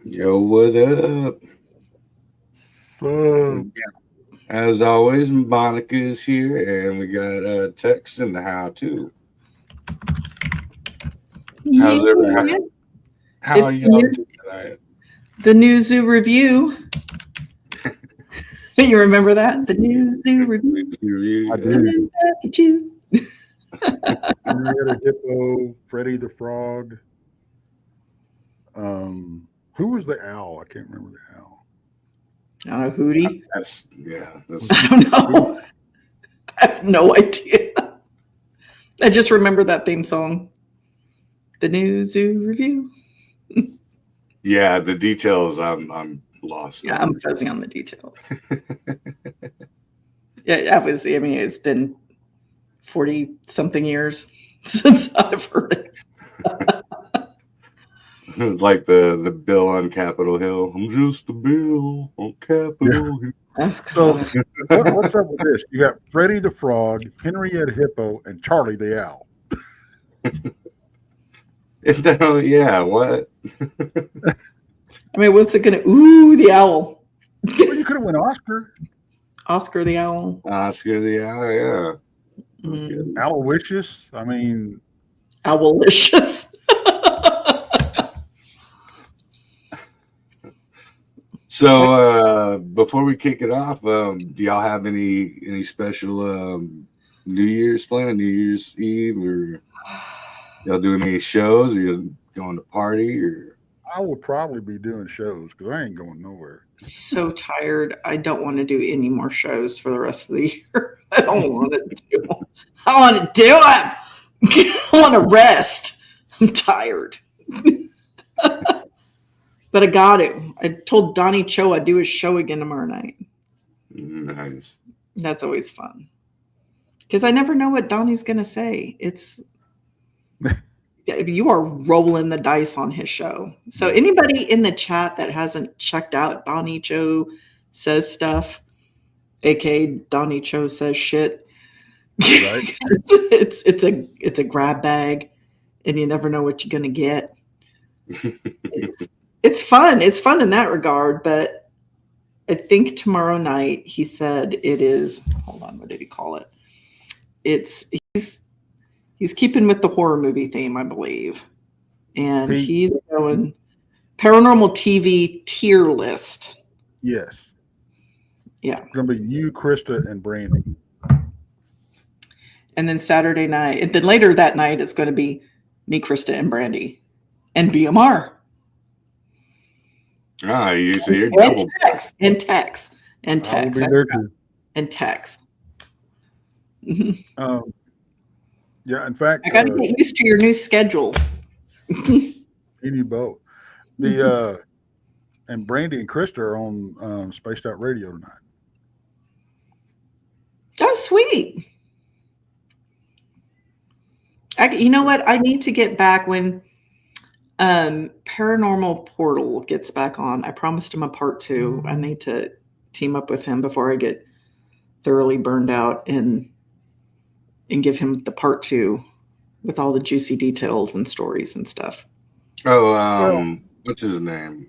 Yo, what up? So, As always, Monica is here, and we got Tex in the how too. Yeah, How's everyone? How it's are y'all doing tonight? the new zoo review. You remember that? The new zoo review. I Yeah. do. Coming back at you. Henrietta Hippo, Freddie the Frog. Who was the owl? I can't remember the owl. I don't know, Hootie. That's I don't know. I have no idea. I just remember that theme song. The new zoo review. yeah. The details, I'm lost. Yeah, I'm fuzzy on the details. Yeah, obviously, I mean, it's been 40 something years since I've heard it. Like the bill on Capitol Hill. I'm just a bill on Capitol Hill. Oh, So, God. what's up with this? You got Freddie the Frog, Henrietta Hippo, and Charlie the Owl. Yeah. What? I mean, what's it going to? Ooh, the owl. Well, you could have went Oscar. Oscar the owl. Oscar the Owl. Yeah. Mm. Aloysius. I mean, Owlicious. So before we kick it off, do y'all have any special New Year's plan, New Year's Eve, or y'all doing any shows, or you going to party, or I would probably be doing shows because I ain't going nowhere. So tired. I don't want to do any more shows for the rest of the year. I don't want to do them. I want to do them. I want to rest. I'm tired. But I got to. I told Donnie Cho I'd do his show again tomorrow night. nice? That's always fun. Because I never know what Donnie's going to say. It's you are rolling the dice on his show. So anybody in the chat that hasn't checked out Donnie Cho Says Stuff, aka Donnie Cho Says Shit, Right? it's a grab bag, and you never know what you're gonna get. It's fun. It's fun in that regard, but I think tomorrow night he said it is. Hold on, what did he call it? He's keeping with the horror movie theme, I believe, and He- he's going paranormal TV tier list. Yes. Yeah, It's going to be you, Krista, and Brandy. and then Saturday night, and then later that night, it's going to be me, Krista, and Brandy, and BMR. Ah, so you're And double. Tex, and Tex, and I will Tex, be there too. and Tex. Mhm. Yeah, in fact, I got to get used to your new schedule. me and you both. The and Brandy and Krista are on Spaced Out Radio tonight. Oh, sweet. You know what? I need to get back when Paranormal Portal gets back on. I promised him a part 2. I need to team up with him before I get thoroughly burned out and give him the part 2 with all the juicy details and stories and stuff. Oh, what's his name?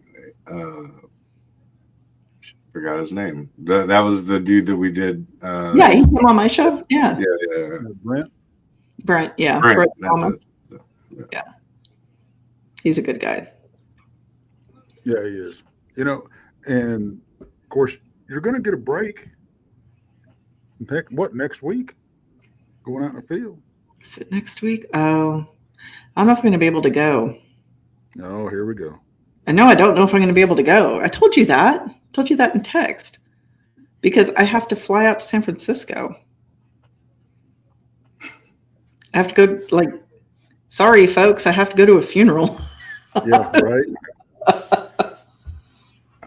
Forgot his name. That was the dude that we did. Yeah, he came on my show. Yeah, yeah. Brent. Brent. Yeah, Brent, Brent that's Thomas. it. Yeah, he's a good guy. Yeah, he is. You know, and of course, you're going to get a break. Next week? Going out in the field. Is it next week? Oh, I don't know if I'm going to be able to go. Oh, here we go. I know I don't know if I'm going to be able to go. I told you that. I told you that in text. Because I have to fly out to San Francisco. I have to go, sorry, folks, I have to go to a funeral. Yeah, right.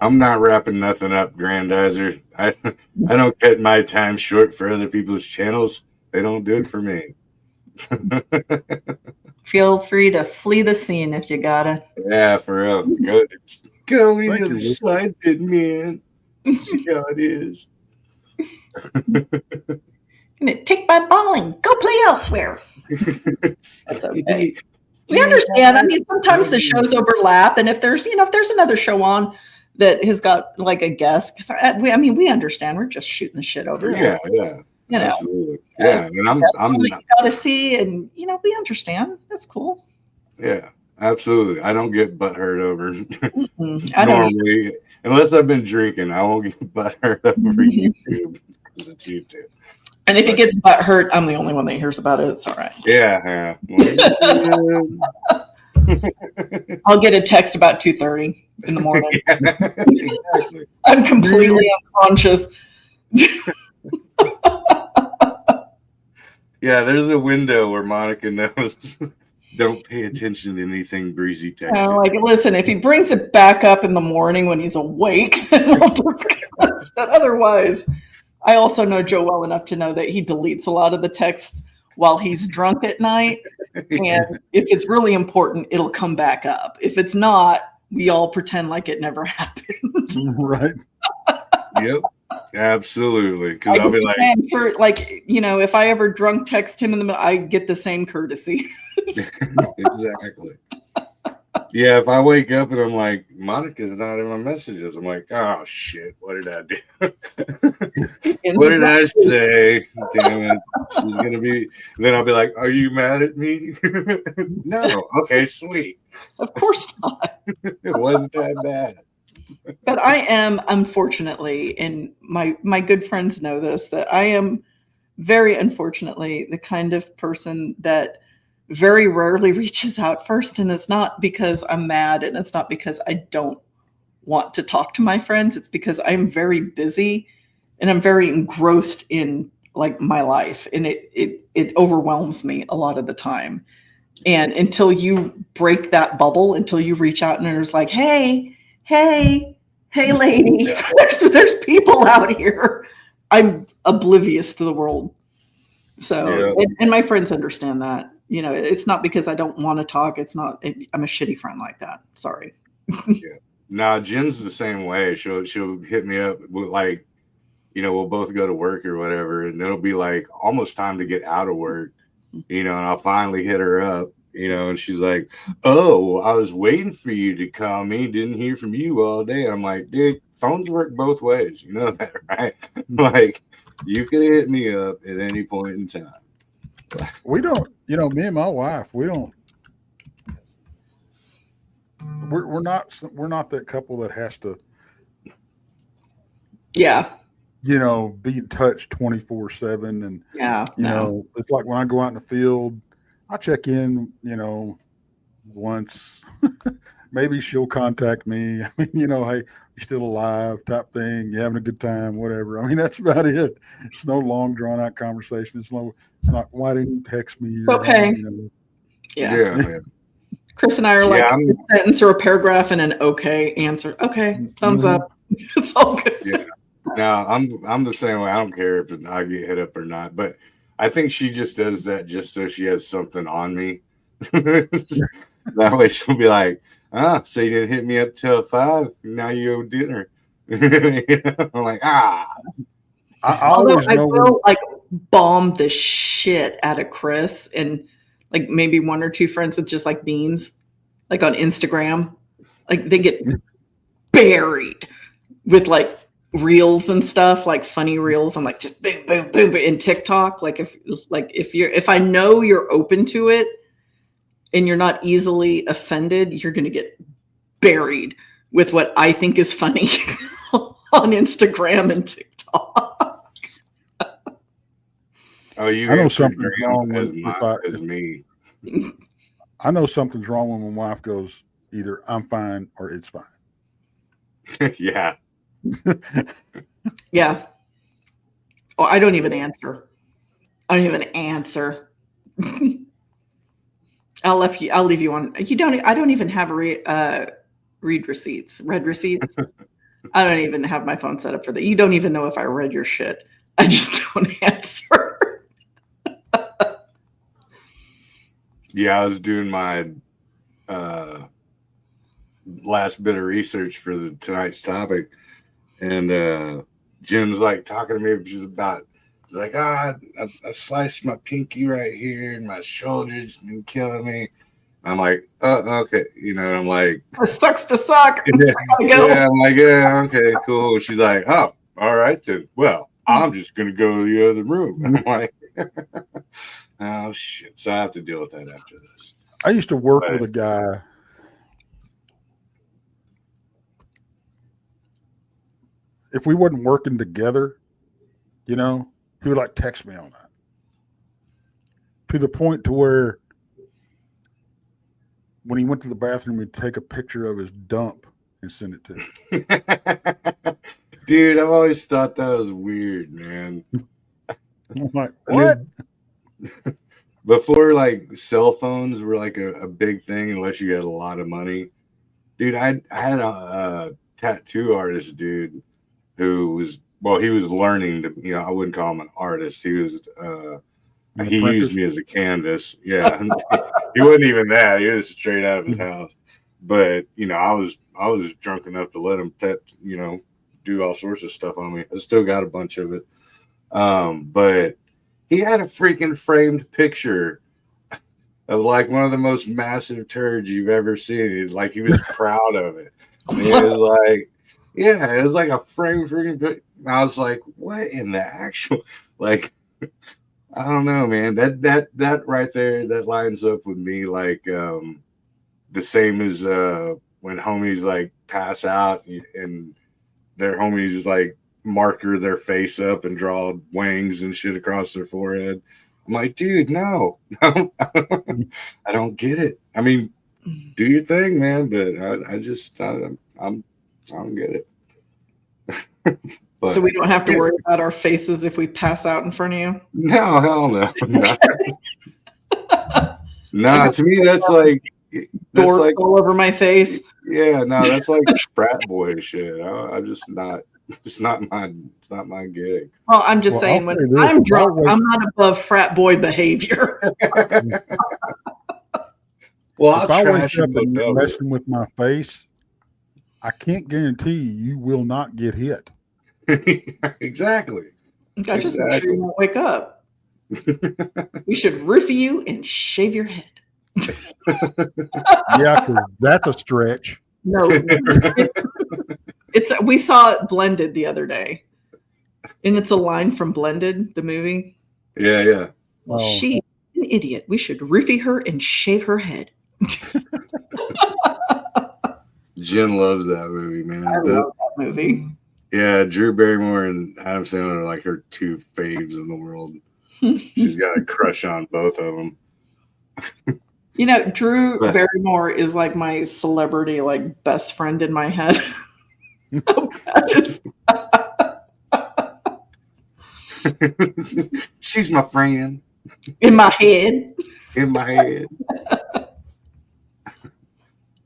I'm not wrapping nothing up, Grandizer. I don't cut my time short for other people's channels. They don't do it for me. Feel free to flee the scene if you gotta. Yeah, for real. Go to Thank the other you. side, then, man. See how it is. Gonna take my ball and go play elsewhere. It's That's okay. We understand. I mean, sometimes the shows overlap, and if there's another show on that has got like a guest, because we understand. We're just shooting the shit over here. Yeah. You know, Absolutely. Yeah, and I'm you got to see, and we understand. That's cool. Yeah, absolutely. I don't get butthurt over I don't normally, unless I've been drinking. I won't get butthurt over YouTube. It's YouTube. And if he gets butthurt, I'm the only one that hears about it. It's all right. Yeah. I'll get a text about 2:30 in the morning. Yeah, exactly. I'm completely unconscious. Yeah, there's a window where Monica knows. Don't pay attention to anything Breezy texted. Like, listen, if he brings it back up in the morning when he's awake, then we'll discuss it. Otherwise, I also know Joe well enough to know that he deletes a lot of the texts while he's drunk at night. And if it's really important, it'll come back up. If it's not, we all pretend like it never happened. Right. Yep. Absolutely. Because I'll be like, if I ever drunk text him in the middle, I get the same courtesy. Exactly. Yeah, if I wake up and I'm like, Monica's not in my messages, I'm like, oh shit, what did I do? What did I say? Damn it. She's gonna be, then I'll be like, are you mad at me? No. Okay, sweet. Of course not. It wasn't that bad. But I am, unfortunately, and my good friends know this, that I am very unfortunately the kind of person that very rarely reaches out first. And it's not because I'm mad, and it's not because I don't want to talk to my friends. It's because I'm very busy and I'm very engrossed in like my life, and it overwhelms me a lot of the time. And until you break that bubble, until you reach out and there's like, hey lady, there's people out here, I'm oblivious to the world. So, and my friends understand that. It's not because I don't want to talk. It's not. I'm a shitty friend like that. Sorry. Yeah. Nah, Jen's the same way. She'll hit me up with like, we'll both go to work or whatever, and it'll be like almost time to get out of work, and I'll finally hit her up, and she's like, oh, I was waiting for you to call me. Didn't hear from you all day. And I'm like, dude, phones work both ways. You know that, right? Like, you could hit me up at any point in time. We don't, me and my wife, we don't. We're not that couple that has to. Yeah. Be in touch 24/7, and it's like when I go out in the field, I check in, once. Maybe she'll contact me. I mean, hey, you're still alive type thing. You having a good time, whatever. I mean, that's about it. It's no long drawn out conversation. It's not, why didn't you text me? Okay. Yeah. Chris and I are like a sentence or a paragraph and an okay answer. Okay. Thumbs up. It's all good. Yeah. No, I'm the same way. I don't care if I get hit up or not, but I think she just does that just so she has something on me. That way she'll be like, so you didn't hit me up till 5. Now you owe dinner. I'm like, I always know. I will like bomb the shit out of Chris and like maybe one or two friends with just like memes, like on Instagram. Like they get buried with like reels and stuff, like funny reels. I'm like, just boom, boom, boom. But in TikTok, if I know you're open to it and you're not easily offended, you're going to get buried with what I think is funny on Instagram and TikTok. Oh, you I know something's wrong with me. I know something's wrong when my wife goes either I'm fine or it's fine. Yeah. Yeah. Oh, I don't even answer. I'll leave you on. I don't even have read receipts. I don't even have my phone set up for that. You don't even know if I read your shit. I just don't answer. Yeah, I was doing my last bit of research for tonight's topic, and Jim's like talking to me. She's like, I sliced my pinky right here, and my shoulder's been killing me. I'm like, okay, and I'm like, It sucks to suck. yeah, Go. yeah, I'm like, yeah, okay, cool. She's like, oh, all right then. Well, I'm just gonna go to the other room. I'm like, oh shit. So I have to deal with that after this. I used to work But with a guy. If we wasn't working together, he would like text me all night to the point to where when he went to the bathroom, he'd take a picture of his dump and send it to me. dude, I've always thought that was weird, man. I'm like, what? Before like cell phones were like a big thing, unless you had a lot of money, dude. I had a tattoo artist, dude, who was he was learning to, I wouldn't call him an artist. He was An he apprentice? used me as a canvas. Yeah, he wasn't even that. He was straight out of his house. But I was drunk enough to let him do all sorts of stuff on me. I still got a bunch of it. But he had a freaking framed picture of like one of the most massive turds you've ever seen. Like he was proud of it. And it was like, yeah, it was like a framed freaking picture. I was like, what in the actual, like, I don't know, man. That right there, that lines up with me like the same as when homies like pass out and their homies like marker their face up and draw wings and shit across their forehead. I'm like, dude, no, I don't get it. I mean, do your thing, man, but I don't get it. But, So we don't have to worry about our faces if we pass out in front of you? No, hell no. No, to me that's like all over my face. Yeah, no, that's like frat boy shit. It's not my gig. Well, I'm just saying, when I'm drunk, I'm not above frat boy behavior. Well, if I wake up and you're messing with my face, I can't guarantee you will not get hit. Exactly. I just make sure you won't wake up. We should roofie you and shave your head. Yeah, because that's a stretch. No, we saw it Blended the other day, and it's a line from Blended, the movie. Yeah. Well, she's an idiot. We should roofie her and shave her head. Jen loves that movie, man. I love that movie. Yeah, Drew Barrymore and Adam Sandler are like her two faves in the world. She's got a crush on both of them. Drew Barrymore is like my celebrity, like best friend in my head. She's my friend. In my head. In my head.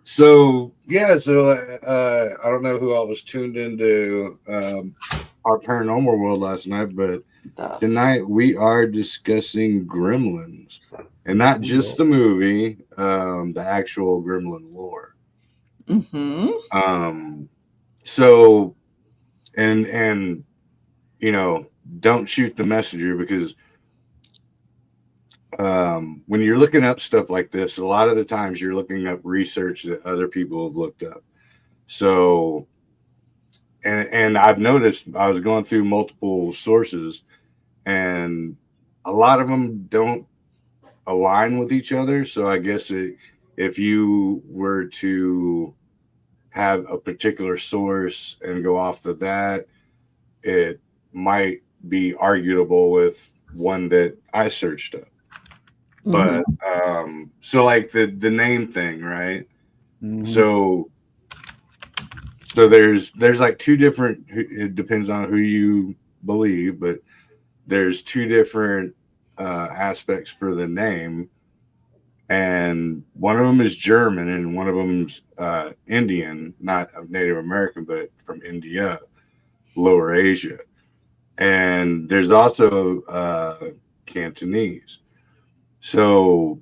So I don't know who all was tuned into our paranormal world last night, but tonight we are discussing Gremlins, and not just the movie, the actual Gremlin lore. Mm-hmm. So, and don't shoot the messenger, because when you're looking up stuff like this, a lot of the times you're looking up research that other people have looked up. So, and I've noticed, I was going through multiple sources, and a lot of them don't align with each other. So I guess if you were to have a particular source and go off of that, it might be arguable with one that I searched up. But so like the name thing, right? Mm-hmm. So there's like two different, it depends on who you believe, but there's two different aspects for the name, and one of them is German and one of them's Indian, not Native American, but from India, Lower Asia. And there's also Cantonese. So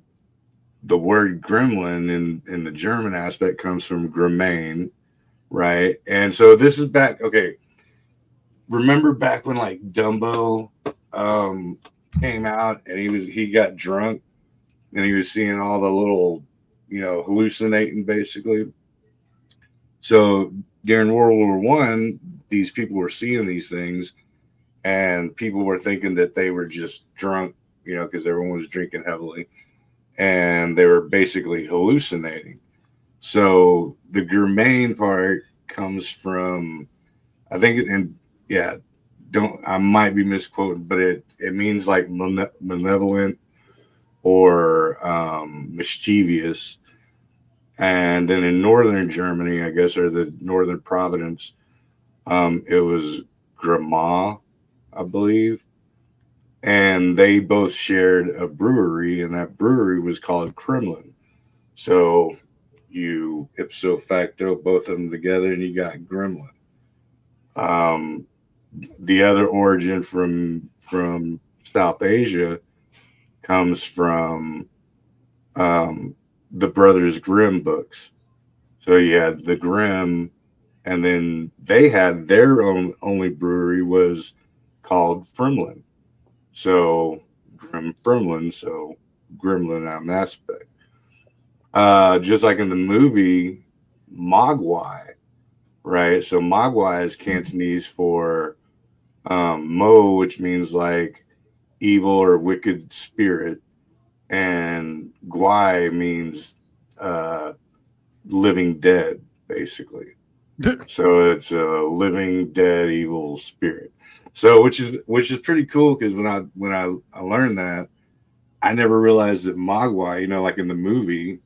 the word gremlin in the German aspect comes from Gremain, right? And so this is back, okay, remember back when like Dumbo came out and he got drunk and he was seeing all the little hallucinating basically. So during World War One, these people were seeing these things, and people were thinking that they were just drunk, because everyone was drinking heavily, and they were basically hallucinating. So the gourmet part comes from, I think, and yeah, don't I might be misquoting, but it means like malevolent or mischievous. And then in northern Germany, I guess, or the northern Providence, it was Grandma, I believe, and they both shared a brewery, and that brewery was called Kremlin. So you ipso facto both of them together, and you got Gremlin. Um, the other origin from South Asia comes from the Brothers Grimm books. So you had the Grimm, and then they had their own only brewery was called Fremlin. So Grim Fremlin, so Gremlin on that aspect. Just like in the movie Mogwai, right? So Mogwai is Cantonese for Mo, which means like evil or wicked spirit, and Gwai means uh, living dead, basically. So it's a living dead evil spirit. So which is pretty cool because when I learned that, I never realized that Mogwai, like in the movie,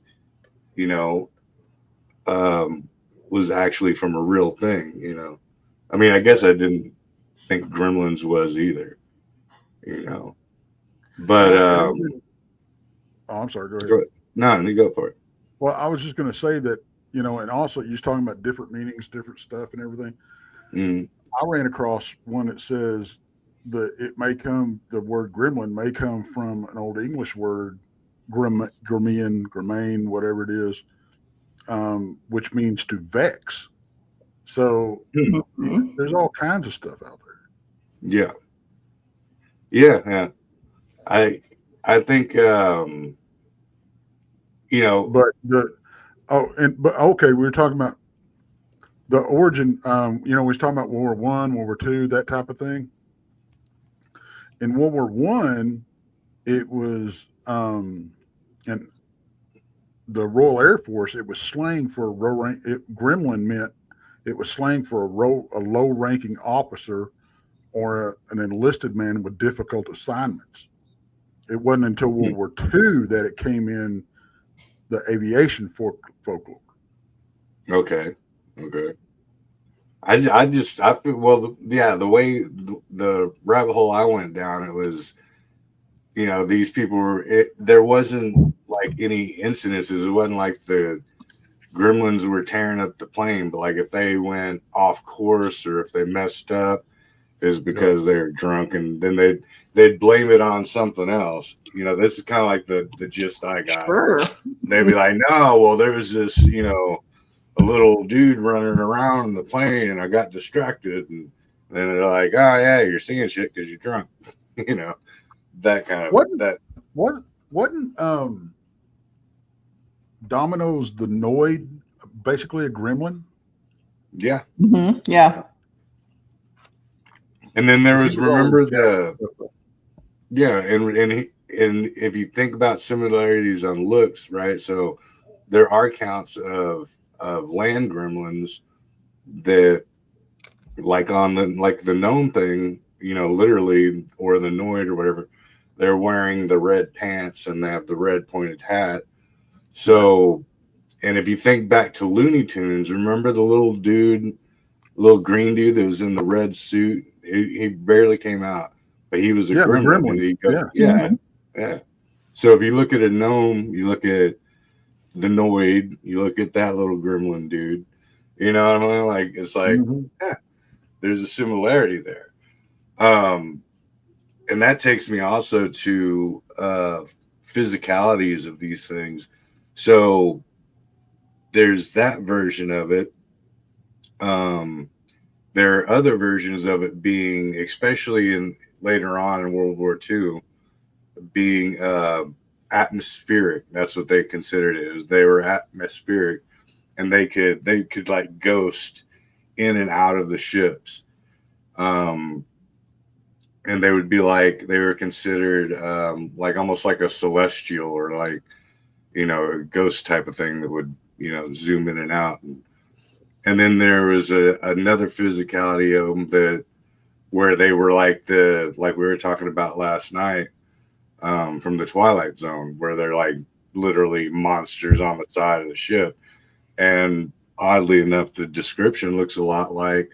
you know, um, was actually from a real thing. I mean, I guess I didn't think Gremlins was either, you know. But Oh, I'm sorry. Go ahead. go ahead. No, you go for it. Well, I was just going to say that, and also you're talking about different meanings, different stuff, and everything. Mm, I ran across one that says the word gremlin may come from an old English word, grimain, whatever it is, which means to vex. So Mhm. there's all kinds of stuff out there. yeah, yeah. I I think But but okay, we were talking about the origin. We was talking about World War I, World War II, that type of thing. In World War I, it was and the Royal Air Force. It was slang for gremlin meant it was slang for a low ranking officer or an enlisted man with difficult assignments. It wasn't until World War II that it came in the aviation folklore. okay, okay. I feel well. The way the rabbit hole I went down, it was these people were. There wasn't like any incidences. It wasn't like the gremlins were tearing up the plane, but like if they went off course or if they messed up, is because they're drunk, and then they'd blame it on something else. This is kind of like the gist I got. Sure. They'd be like, no, well, there was this, a little dude running around in the plane, and I got distracted, and then they're like, oh yeah, you're seeing shit because you're drunk, that kind of Wasn't that. what wasn't Domino's the Noid basically a gremlin? Yeah, Yeah. and then there He was was always remember yeah, and if you think about similarities on looks, right? So there are counts of land gremlins that like on the gnome thing, literally, or the Noid or whatever, they're wearing the red pants and they have the red pointed hat. So, and if you think back to Looney Tunes, remember the little green dude that was in the red suit? He barely came out, but he was a the gremlin, and gremlin. he goes, Yeah. yeah. So if you look at a gnome, you look at the Noid, you look at that little gremlin dude. You know what I mean? Like it's like, Mhm. yeah, there's a similarity there. And that takes me also to physicalities of these things. So there's that version of it. Um, there are other versions of it being, especially in later on in World War II, being atmospheric. That's what they considered it. Is they were atmospheric, and they could like ghost in and out of the ships. And they would be like, they were considered like almost like a celestial, or like, you know, a ghost type of thing that would, you know, zoom in and out. And then there was another physicality of them that where they were like like we were talking about last night, from the Twilight Zone, where they're like literally monsters on the side of the ship. And oddly enough, the description looks a lot like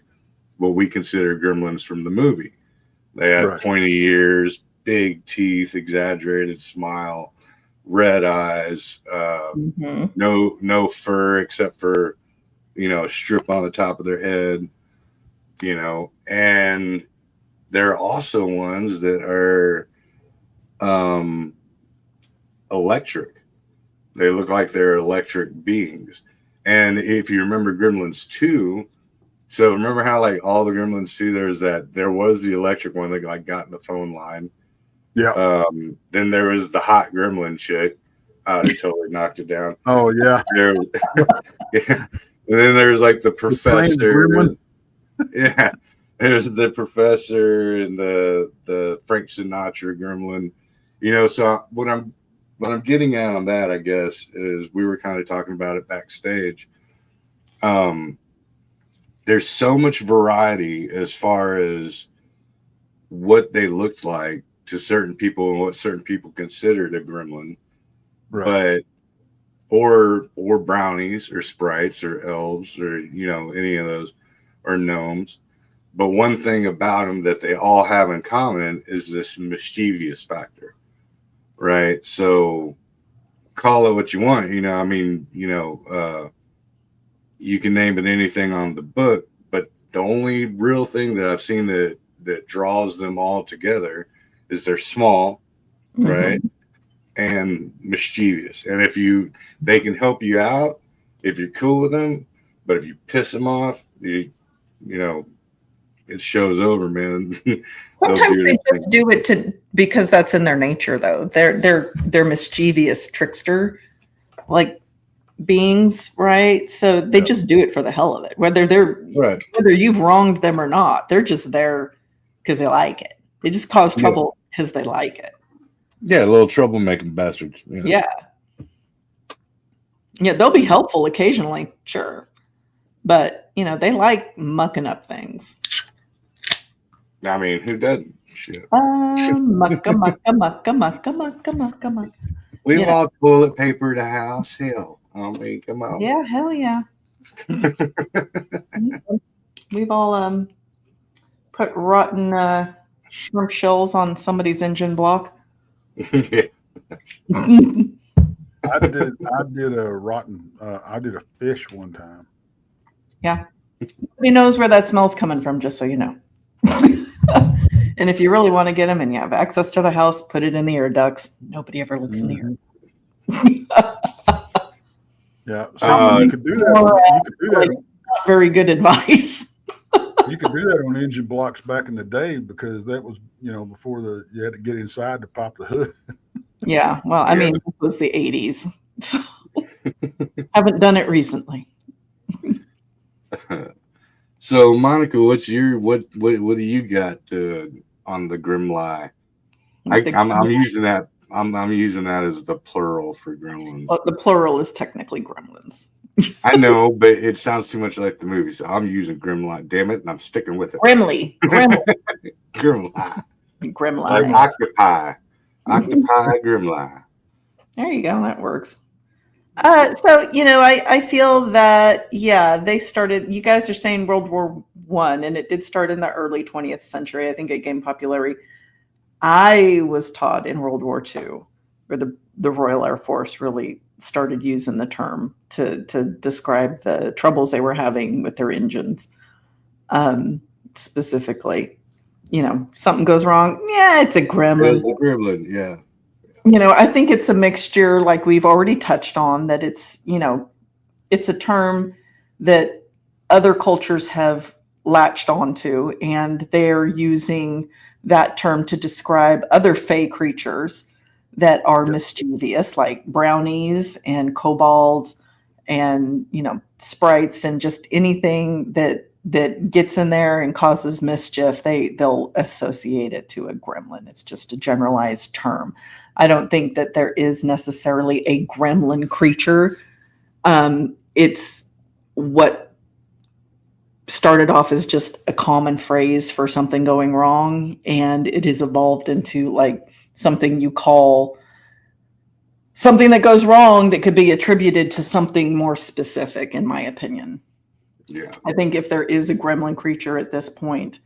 what we consider gremlins from the movie. They had pointy ears, big teeth, exaggerated smile, red eyes, no fur except for, you know, a strip on the top of their head, you know. And there are also ones that are electric. They look like they're electric beings. And if you remember Gremlins 2, so remember how like all the Gremlins 2, there was the electric one that like got in the phone line. Yeah. Then there was the hot gremlin chick. They totally knocked it down. Oh yeah. Yeah. And then there's like the professor. Yeah. There's the professor and the Frank Sinatra gremlin. You know, so what I'm getting at on that, I guess, is we were kind of talking about it backstage. There's so much variety as far as what they looked like to certain people and what certain people considered a gremlin. Right. But or brownies or sprites or elves or, you know, any of those, or gnomes. But one thing about them that they all have in common is this mischievous factor, right? So call it what you want, you know. I mean, you know, you can name it anything on the book, but the only real thing that I've seen that draws them all together is they're small, right? And mischievous. And they can help you out if you're cool with them, but if you piss them off, you know, it shows over, man. Sometimes they just do it because that's in their nature, though. They're mischievous trickster like beings, right? So they just do it for the hell of it. Whether you've wronged them or not, they're just there because they like it. They just cause trouble because they like it. Yeah, a little troublemaking bastards. You know? Yeah, they'll be helpful occasionally, sure, but you know, they like mucking up things. I mean, who doesn't? Shit. Mucka. We've all toilet papered a house. Hell, I mean, come on. Yeah, hell yeah. We've all put rotten shrimp shells on somebody's engine block. I did a rotten. I did a fish one time. Yeah, nobody knows where that smell's coming from. Just so you know. And if you really want to get them and you have access to the house, put it in the air ducts. Nobody ever looks in the air. Yeah, so you could do that. You could do that. Not very good advice. You could do that on engine blocks back in the day because that was, you know, before you had to get inside to pop the hood. Yeah, well, I mean, it was the 80s, so haven't done it recently. So, Monica, what do you got on the Grimly? I'm using that. I'm using that as the plural for gremlins. Well, the plural is technically gremlins. I know, but it sounds too much like the movie, so I'm using Grimly. Damn it, and I'm sticking with it. Grimly. Grimly. Grimly. Like octopi. Octopi Grimly. There you go. That works. So, you know, I feel that, they started, you guys are saying World War I, and it did start in the early 20th century. I think it gained popularity. I was taught in World War II, where the Royal Air Force really started using the term to describe the troubles they were having with their engines. Specifically, you know, something goes wrong. Yeah, it's a gremlin. It's a gremlin, yeah. You know, I think it's a mixture, like we've already touched on, that it's, you know, it's a term that other cultures have latched onto, and they're using that term to describe other fey creatures that are mischievous, like brownies and kobolds and, sprites and just anything that gets in there and causes mischief, they'll associate it to a gremlin. It's just a generalized term. I don't think that there is necessarily a gremlin creature. It's what started off as just a common phrase for something going wrong, and it has evolved into like something you call something that goes wrong that could be attributed to something more specific, in my opinion. Yeah. I think if there is a gremlin creature at this point,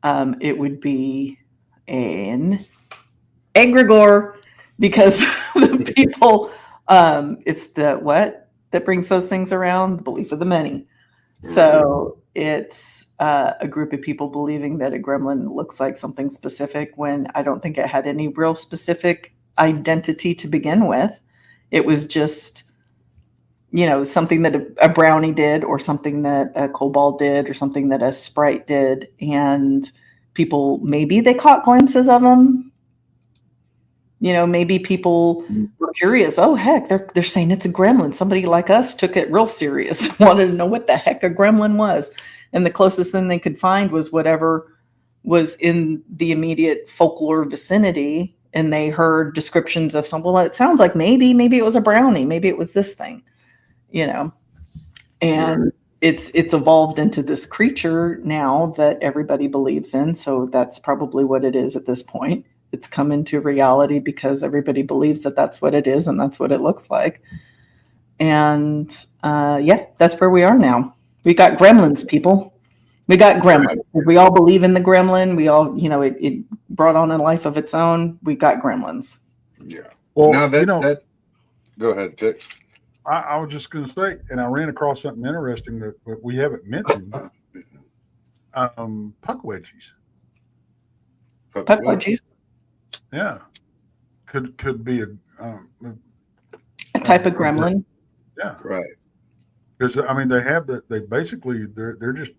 it would be an egregore, because the people, it's the what that brings those things around? The belief of the many. So it's a group of people believing that a gremlin looks like something specific when I don't think it had any real specific identity to begin with. It was just, something that a brownie did, or something that a kobold did, or something that a sprite did. And people, maybe they caught glimpses of them. Maybe people were curious. Oh, heck, they're saying it's a gremlin. Somebody like us took it real serious, wanted to know what the heck a gremlin was. And the closest thing they could find was whatever was in the immediate folklore vicinity. And they heard descriptions of well, it sounds like maybe it was a brownie. Maybe it was this thing, and it's evolved into this creature now that everybody believes in. So that's probably what it is at this point. It's come into reality because everybody believes that that's what it is and that's what it looks like. And that's where we are now. We got gremlins, people. We got gremlins. We all believe in the gremlin. We all, it brought on a life of its own. We got gremlins. Yeah. Well, now that go ahead, Tick. I was just going to say, and I ran across something interesting that we haven't mentioned. Puck wedgies. Puck wedgies. Yeah, could be a type of gremlin. Yeah, right. Because they have that. They basically they're just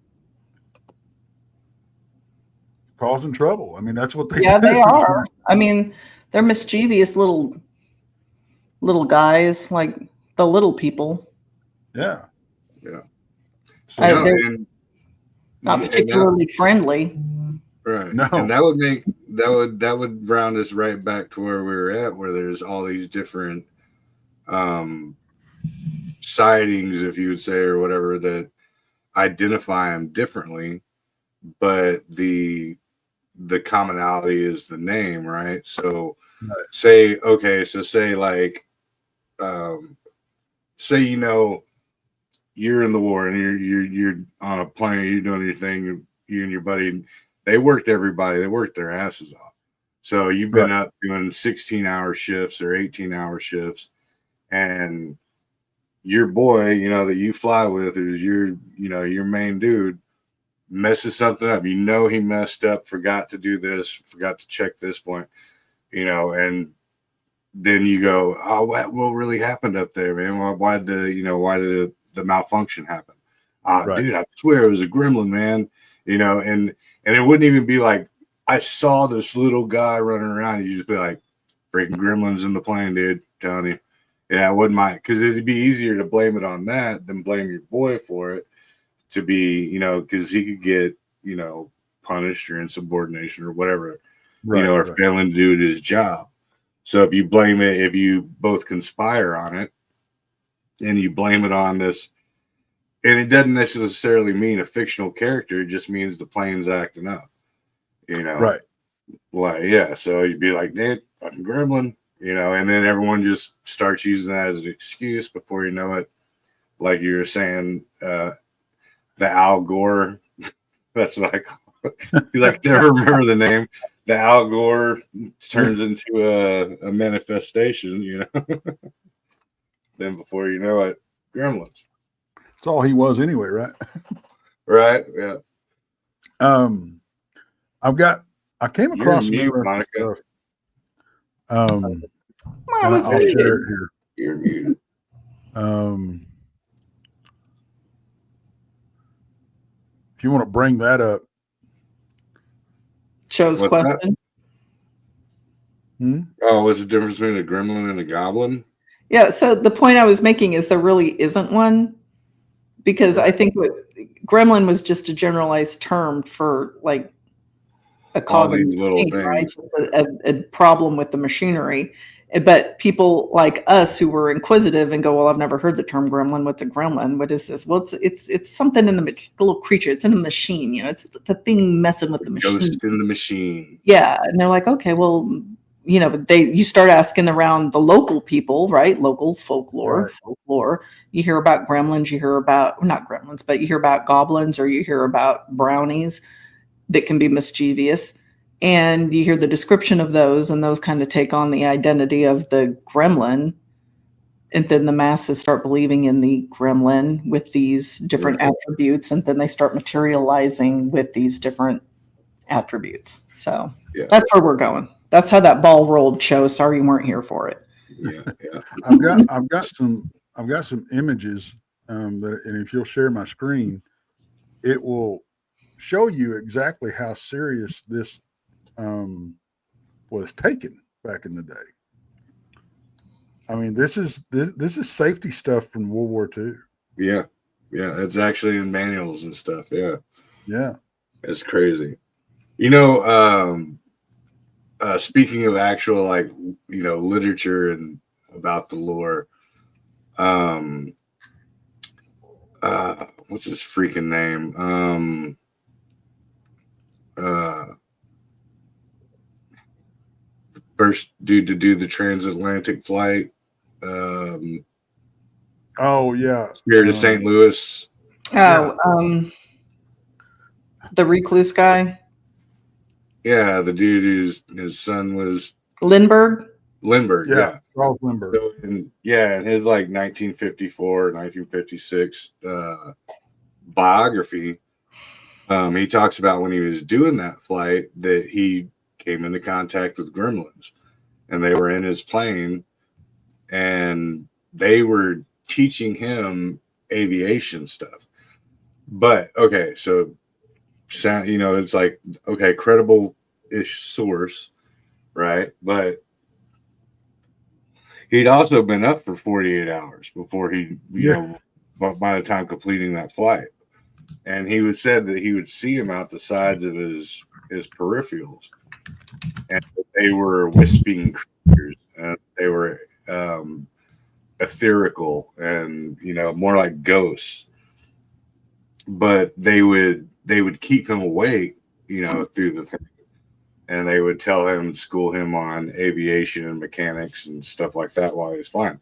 causing trouble. That's what they. Yeah, do. they are. They're mischievous little guys, like the little people. Yeah. Yeah. So, they're not particularly friendly. Right. No. And that would round us right back to where we were at, where there's all these different sightings, if you would say, or whatever, that identify them differently, but the commonality is the name, right? So say like say you're in the war and you're on a plane, you're doing your thing, you and your buddy, they worked their asses off. So you've been up doing 16-hour shifts or 18-hour shifts, and your boy, that you fly with, is your main dude, messes something up. He messed up, forgot to do this, forgot to check this point, and then you go, oh, what really happened up there, man? Why did the malfunction happen? Dude, I swear it was a gremlin, man. And it wouldn't even be like, I saw this little guy running around. You just be like, freaking gremlins in the plane, dude. Telling you. Yeah, it wouldn't mind, because it'd be easier to blame it on that than blame your boy for it. To be, because he could get, punished or insubordination or whatever, or failing to do his job. So if you blame it, if you both conspire on it, and you blame it on this, and it doesn't necessarily mean a fictional character, it just means the plane's acting up, Right. Like, yeah, so you'd be like, Nick, fucking gremlin, and then everyone just starts using that as an excuse before you know it. Like you were saying, the Al Gore, that's what I call it. You never remember the name. The Al Gore turns into a manifestation, Then before you know it, gremlins. That's all he was anyway, right? Right. Yeah. I came across some Monica. stuff. And I'll share it here. You're muted. If you want to bring that up. Show's What's question. That? Hmm? Oh, what's the difference between a gremlin and a goblin? Yeah. So the point I was making is there really isn't one, because I Right. think what gremlin was just a generalized term for like a All cog in the these little machine, right? things. A problem with the machinery. But people like us who were inquisitive and go, "Well, I've never heard the term gremlin. What's a gremlin? What is this?" Well, it's something in it's a little creature. It's in a machine. It's the thing messing with the machine. Ghost in the machine. Yeah, and they're like, okay, well, you start asking around the local people, right? Local Right. folklore. You hear about gremlins, you hear about well, not gremlins, but you hear about goblins, or you hear about brownies that can be mischievous. And you hear the description of those, and those kind of take on the identity of the gremlin. And then the masses start believing in the gremlin with these different attributes, and then they start materializing with these different attributes. So Yeah. that's where we're going. That's how that ball rolled, Show. Sorry you weren't here for it. Yeah. Yeah. I've got some images that, and if you'll share my screen, it will show you exactly how serious this um, was taken back in the day. I mean, this is safety stuff from World War II. Yeah. Yeah. It's actually in manuals and stuff. Yeah. Yeah. It's crazy. Speaking of actual literature and about the lore, um what's his freaking name? The first dude to do the transatlantic flight, Oh yeah. Spirit of St. Louis. Oh, Yeah. the recluse guy, Yeah, the dude his son was Lindbergh. Lindbergh. Yeah. Yeah. Charles Lindbergh. So in his 1954, 1956 biography, he talks about when he was doing that flight that he came into contact with gremlins, and they were in his plane, and they were teaching him aviation stuff. But okay, so it's like, okay, credible-ish source, right? But he'd also been up for 48 hours before by the time completing that flight. And he was said that he would see him out the sides of his peripherals, and they were wisping creatures, and they were etherical and more like ghosts. But they would keep him awake, through the thing, and they would tell him, school him on aviation and mechanics and stuff like that while he was flying.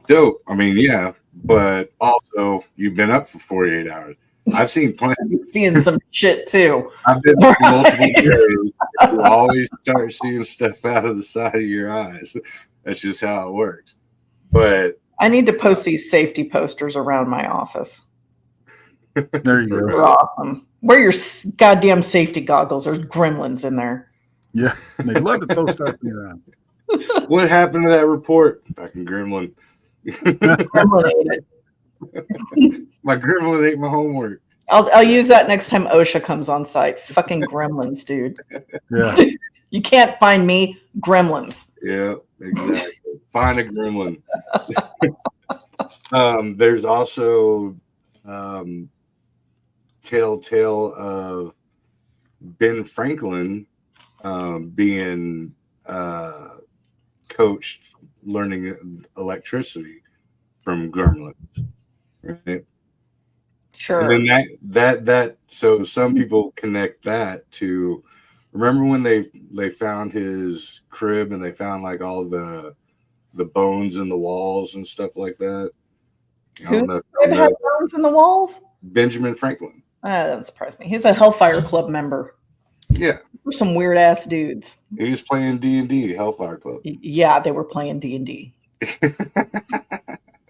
Dope. I mean, yeah, but also you've been up for 48 hours. I've seen plenty. Seeing some shit too. I've been up for multiple days. You always start seeing stuff out of the side of your eyes. That's just how it works. But I need to post these safety posters around my office. There you go. They're awesome. Wear your goddamn safety goggles. There's gremlins in there. Yeah. They love to throw stuff around. what happened to that report? Fucking gremlin. Gremlin ate it. My gremlin ate my homework. I'll use that next time OSHA comes on site. Fucking gremlins, dude. Yeah. You can't find me. Gremlins. Yeah, exactly. Find a gremlin. There's also telltale of Ben Franklin being coached learning electricity from gremlins, right? Sure. And then that so some people connect that to, remember when they found his crib and they found like all the bones in the walls and stuff like that. I don't know if you Have know bones in the walls? Benjamin Franklin. That doesn't surprise me. He's a Hellfire Club member. Yeah, We're some weird ass dudes. he was playing D&D, Hellfire Club. Yeah, they were playing D&D.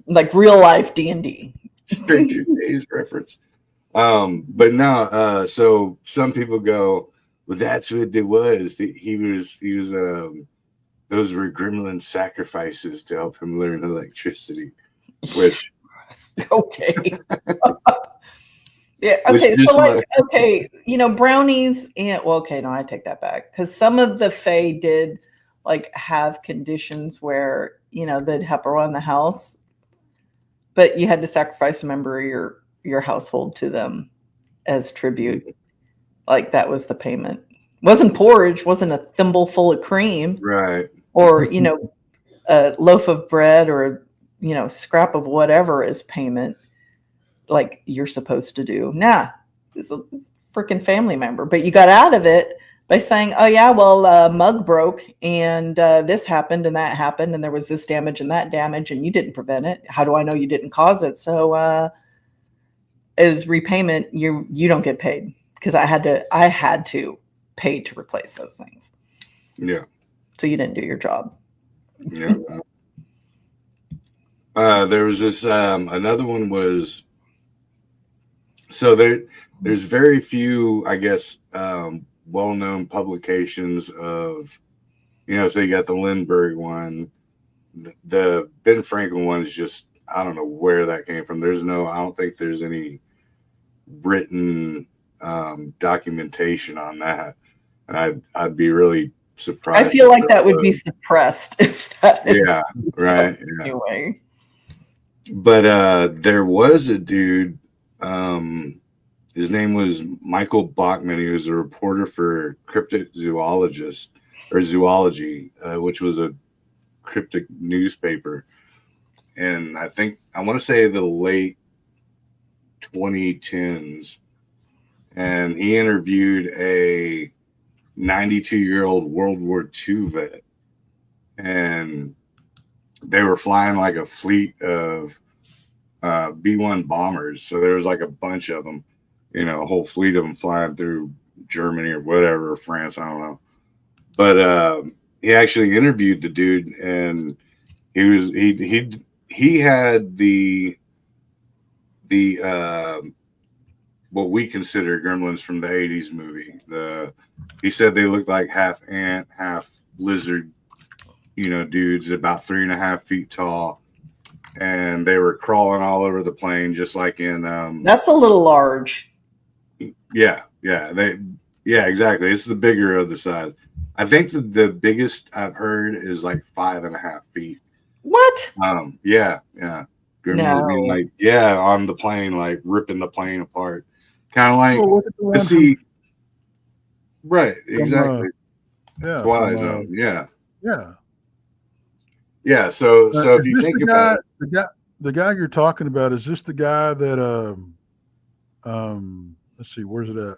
Like real life D&D. Stranger Days reference. But no, so some people go, well, that's what it was. He was those were gremlin sacrifices to help him learn electricity. Which Okay. Yeah. It's Okay. just So, like, like, okay, brownies and well, okay, no, I take that back because some of the Fae did like have conditions where they'd help around the house, but you had to sacrifice a member of your household to them as tribute. Like that was the payment. Wasn't porridge, wasn't a thimble full of cream, right. or a loaf of bread, or scrap of whatever as payment, like you're supposed to do. Nah, it's a freaking family member. But you got out of it by saying, oh yeah, well, mug broke and this happened and that happened and there was this damage and that damage and you didn't prevent it. How do I know you didn't cause it? So as repayment, you don't get paid because I had to pay to replace those things. Yeah. So you didn't do your job. Yeah. There was this another one was, so there's very few, I guess, well-known publications of, so you got the Lindbergh one, the Ben Franklin one is just, I don't know where that came from. I don't think there's any written documentation on that. And I'd be really surprised. I feel like that would be suppressed if that. Yeah, right. Yeah. Anyway. But there was a dude, his name was Michael Bachman. He was a reporter for Cryptozoologist or Zoology, which was a cryptic newspaper. And I want to say the late 2010s. And he interviewed a 92-year-old World War II vet. And they were flying like a fleet of B-1 bombers. So there was like a bunch of them, a whole fleet of them flying through Germany or whatever, France, I don't know. But he actually interviewed the dude, and he had the what we consider gremlins from the 80s movie. He said they looked like half ant, half lizard, dudes about 3.5 feet tall, and they were crawling all over the plane, just like in. That's a little large. Yeah, exactly. It's the bigger of the size. I think the biggest I've heard is like 5.5 feet. What? Yeah. Gremlins being like, on the plane, like ripping the plane apart, kind of like to see. Right, exactly. Twilight Zone. Yeah. So if you think about it, the guy you're talking about, is this the guy that let's see, where's it at?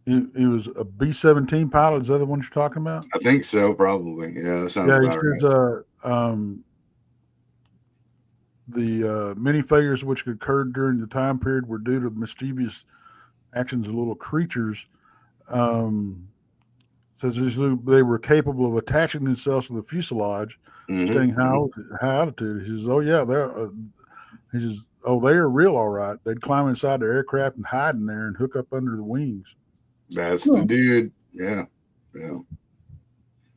He was a B-17 pilot. Is that the one you're talking about? I think so, probably. Yeah, that sounds about right. The many failures which occurred during the time period were due to the mischievous actions of little creatures. Says they were capable of attaching themselves to the fuselage, staying high altitude. He says, "Oh yeah, he says, "Oh, they are real, all right. They'd climb inside the aircraft and hide in there and hook up under the wings." That's the dude. Yeah.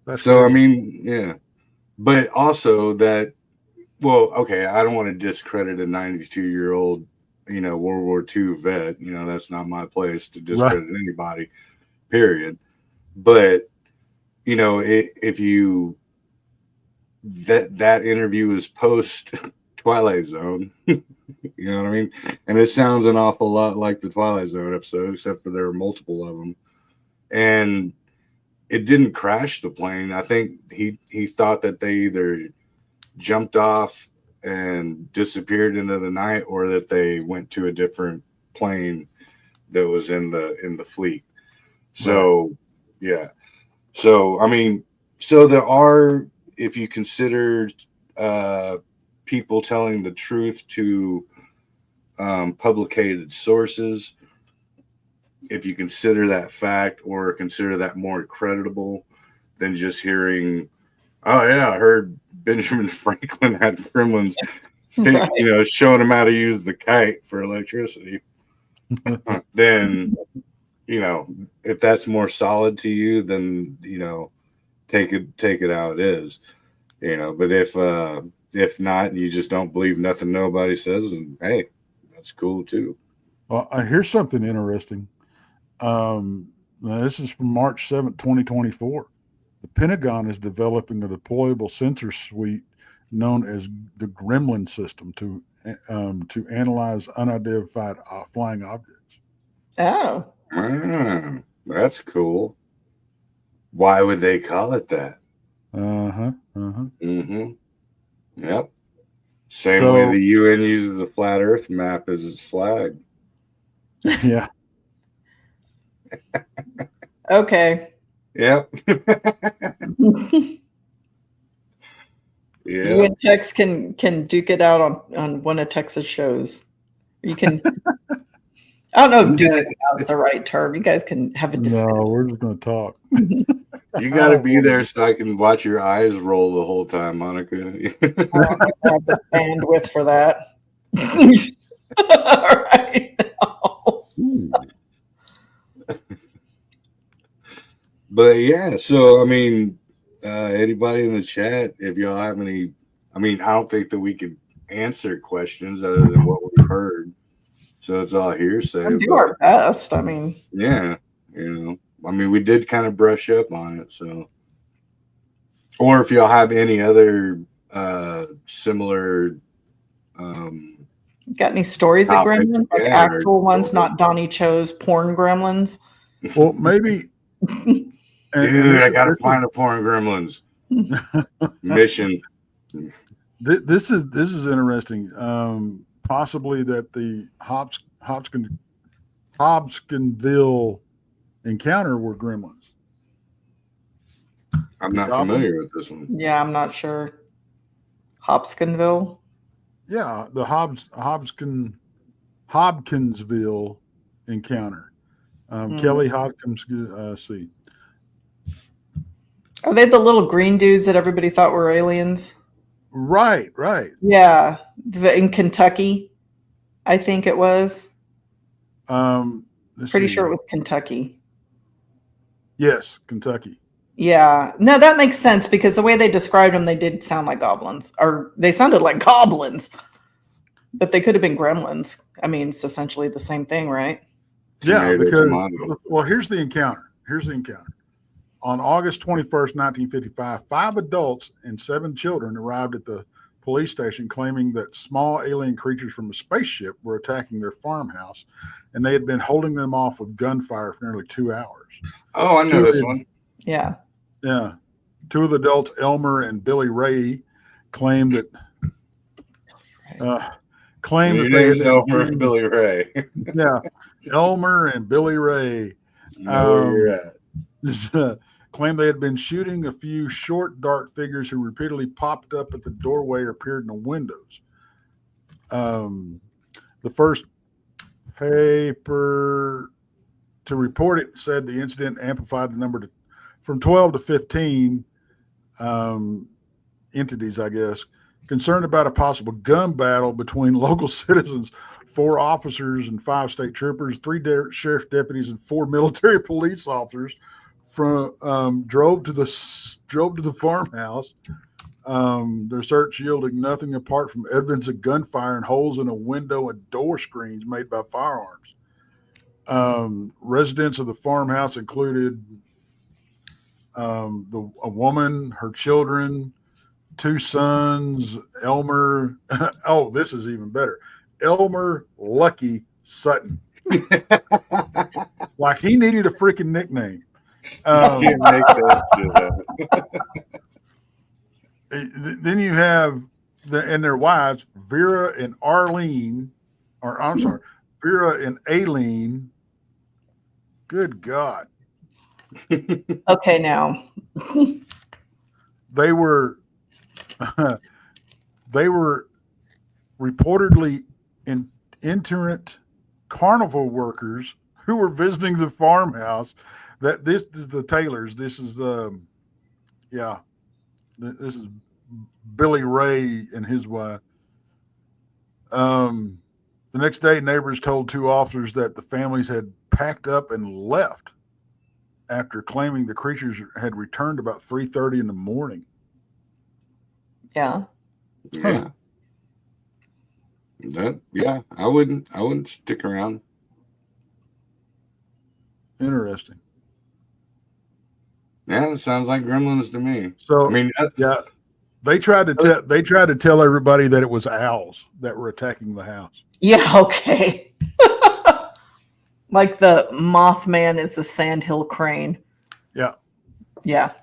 That's so great. I mean, yeah, but also that. Well, okay, I don't want to discredit a 92-year-old, World War II vet. That's not my place to discredit anybody. Period. But if you that interview is post Twilight Zone, you know what I mean, and it sounds an awful lot like the Twilight Zone episode, except for there are multiple of them, and it didn't crash the plane. I think he thought that they either jumped off and disappeared into the night, or that they went to a different plane that was in the fleet. So yeah. So, I mean, there are, if you consider people telling the truth to publicated sources, if you consider that fact or consider that more creditable than just hearing, oh, yeah, I heard Benjamin Franklin had gremlins, showing him how to use the kite for electricity, then... if that's more solid to you, then take it how it is, but if not, you just don't believe nothing nobody says, and hey, that's cool too. Here's something interesting. Now this is from March 7th, 2024. The Pentagon is developing a deployable sensor suite known as the Gremlin system to analyze unidentified flying objects. Oh, That's cool. Why would they call it that? Uh-huh. Uh-huh. Yep. Same So- way the UN uses the flat Earth map as its flag. Yeah. okay. Yep. You Yeah. and Tex can duke it out on one of Tex's shows. You can. I don't know if duke it out is the right term. You guys can have a discussion. No, we're just going to talk. You got to be there so I can watch your eyes roll the whole time, Monica. I don't have the bandwidth for that. All right. But yeah, so I mean, anybody in the chat, if y'all have any, I mean, I don't think that we could answer questions other than what we've heard. So it's all hearsay. We'll do our best. I mean, yeah, I mean, we did kind of brush up on it. So, or if y'all have any other similar, got any stories of topics, gremlins? Like yeah, actual ones, not Donnie Cho's porn gremlins? Well, maybe. Dude, I gotta find a porn gremlins mission. This is interesting. Possibly that the Hobsonville encounter were gremlins. I'm not familiar with this one. Yeah, I'm not sure. Hobsonville. Yeah, the Hopkinsville encounter. Kelly Hopkins. See. Are they the little green dudes that everybody thought were aliens? Right. Yeah, in Kentucky, I think it was. Pretty sure it was Kentucky. Yes, Kentucky. Yeah, no, that makes sense because the way they described them, they did sound like goblins, or they sounded like goblins, but they could have been gremlins. I mean, it's essentially the same thing, right? Yeah, because well, here's the encounter. On August 21st, 1955, 5 adults and 7 children arrived at the police station claiming that small alien creatures from a spaceship were attacking their farmhouse, and they had been holding them off with gunfire for nearly 2 hours. Oh, I know this one. Yeah. Yeah. 2 of the adults, Elmer and Billy Ray, claimed that they had Elmer and Billy Ray. Yeah, Elmer and Billy Ray. Claimed they had been shooting a few short, dark figures who repeatedly popped up at the doorway or appeared in the windows. The first paper to report it said the incident amplified the number from 12 to 15 entities, I guess, concerned about a possible gun battle between local citizens. 4 officers and 5 state troopers, 3 sheriff deputies, and 4 military police officers drove to the farmhouse. Their search yielded nothing apart from evidence of gunfire and holes in a window and door screens made by firearms. Residents of the farmhouse included a woman, her children, 2 sons, Elmer. Oh, this is even better. Elmer Lucky Sutton. Like he needed a freaking nickname. Can't make that shit. Then you have and their wives, Vera and Arlene, or I'm sorry, Vera and Aileen. Good God. Okay, now. They were reportedly itinerant carnival workers who were visiting the farmhouse. That this is the Taylors. This is this is Billy Ray and his wife. The next day, neighbors told 2 officers that the families had packed up and left after claiming the creatures had returned about 3:30 in the morning. Yeah. Yeah. I wouldn't stick around. Interesting. Yeah, it sounds like Gremlins to me. So I mean, yeah, they tried to tell everybody that it was owls that were attacking the house. Yeah, okay. Like the Mothman is a sandhill crane. Yeah. Yeah.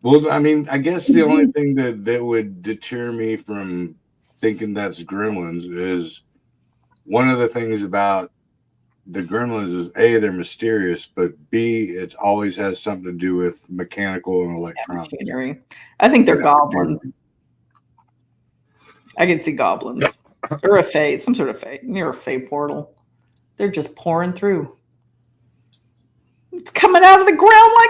well, I mean, I guess the only thing that would deter me from thinking that's Gremlins is one of the things about the Gremlins is A, they're mysterious, but B, it always has something to do with mechanical and electronics. Machinery. I think they're Yeah. goblins. I can see goblins. Or a fae, some sort of fae. Near a fae portal. They're just pouring through. It's coming out of the ground like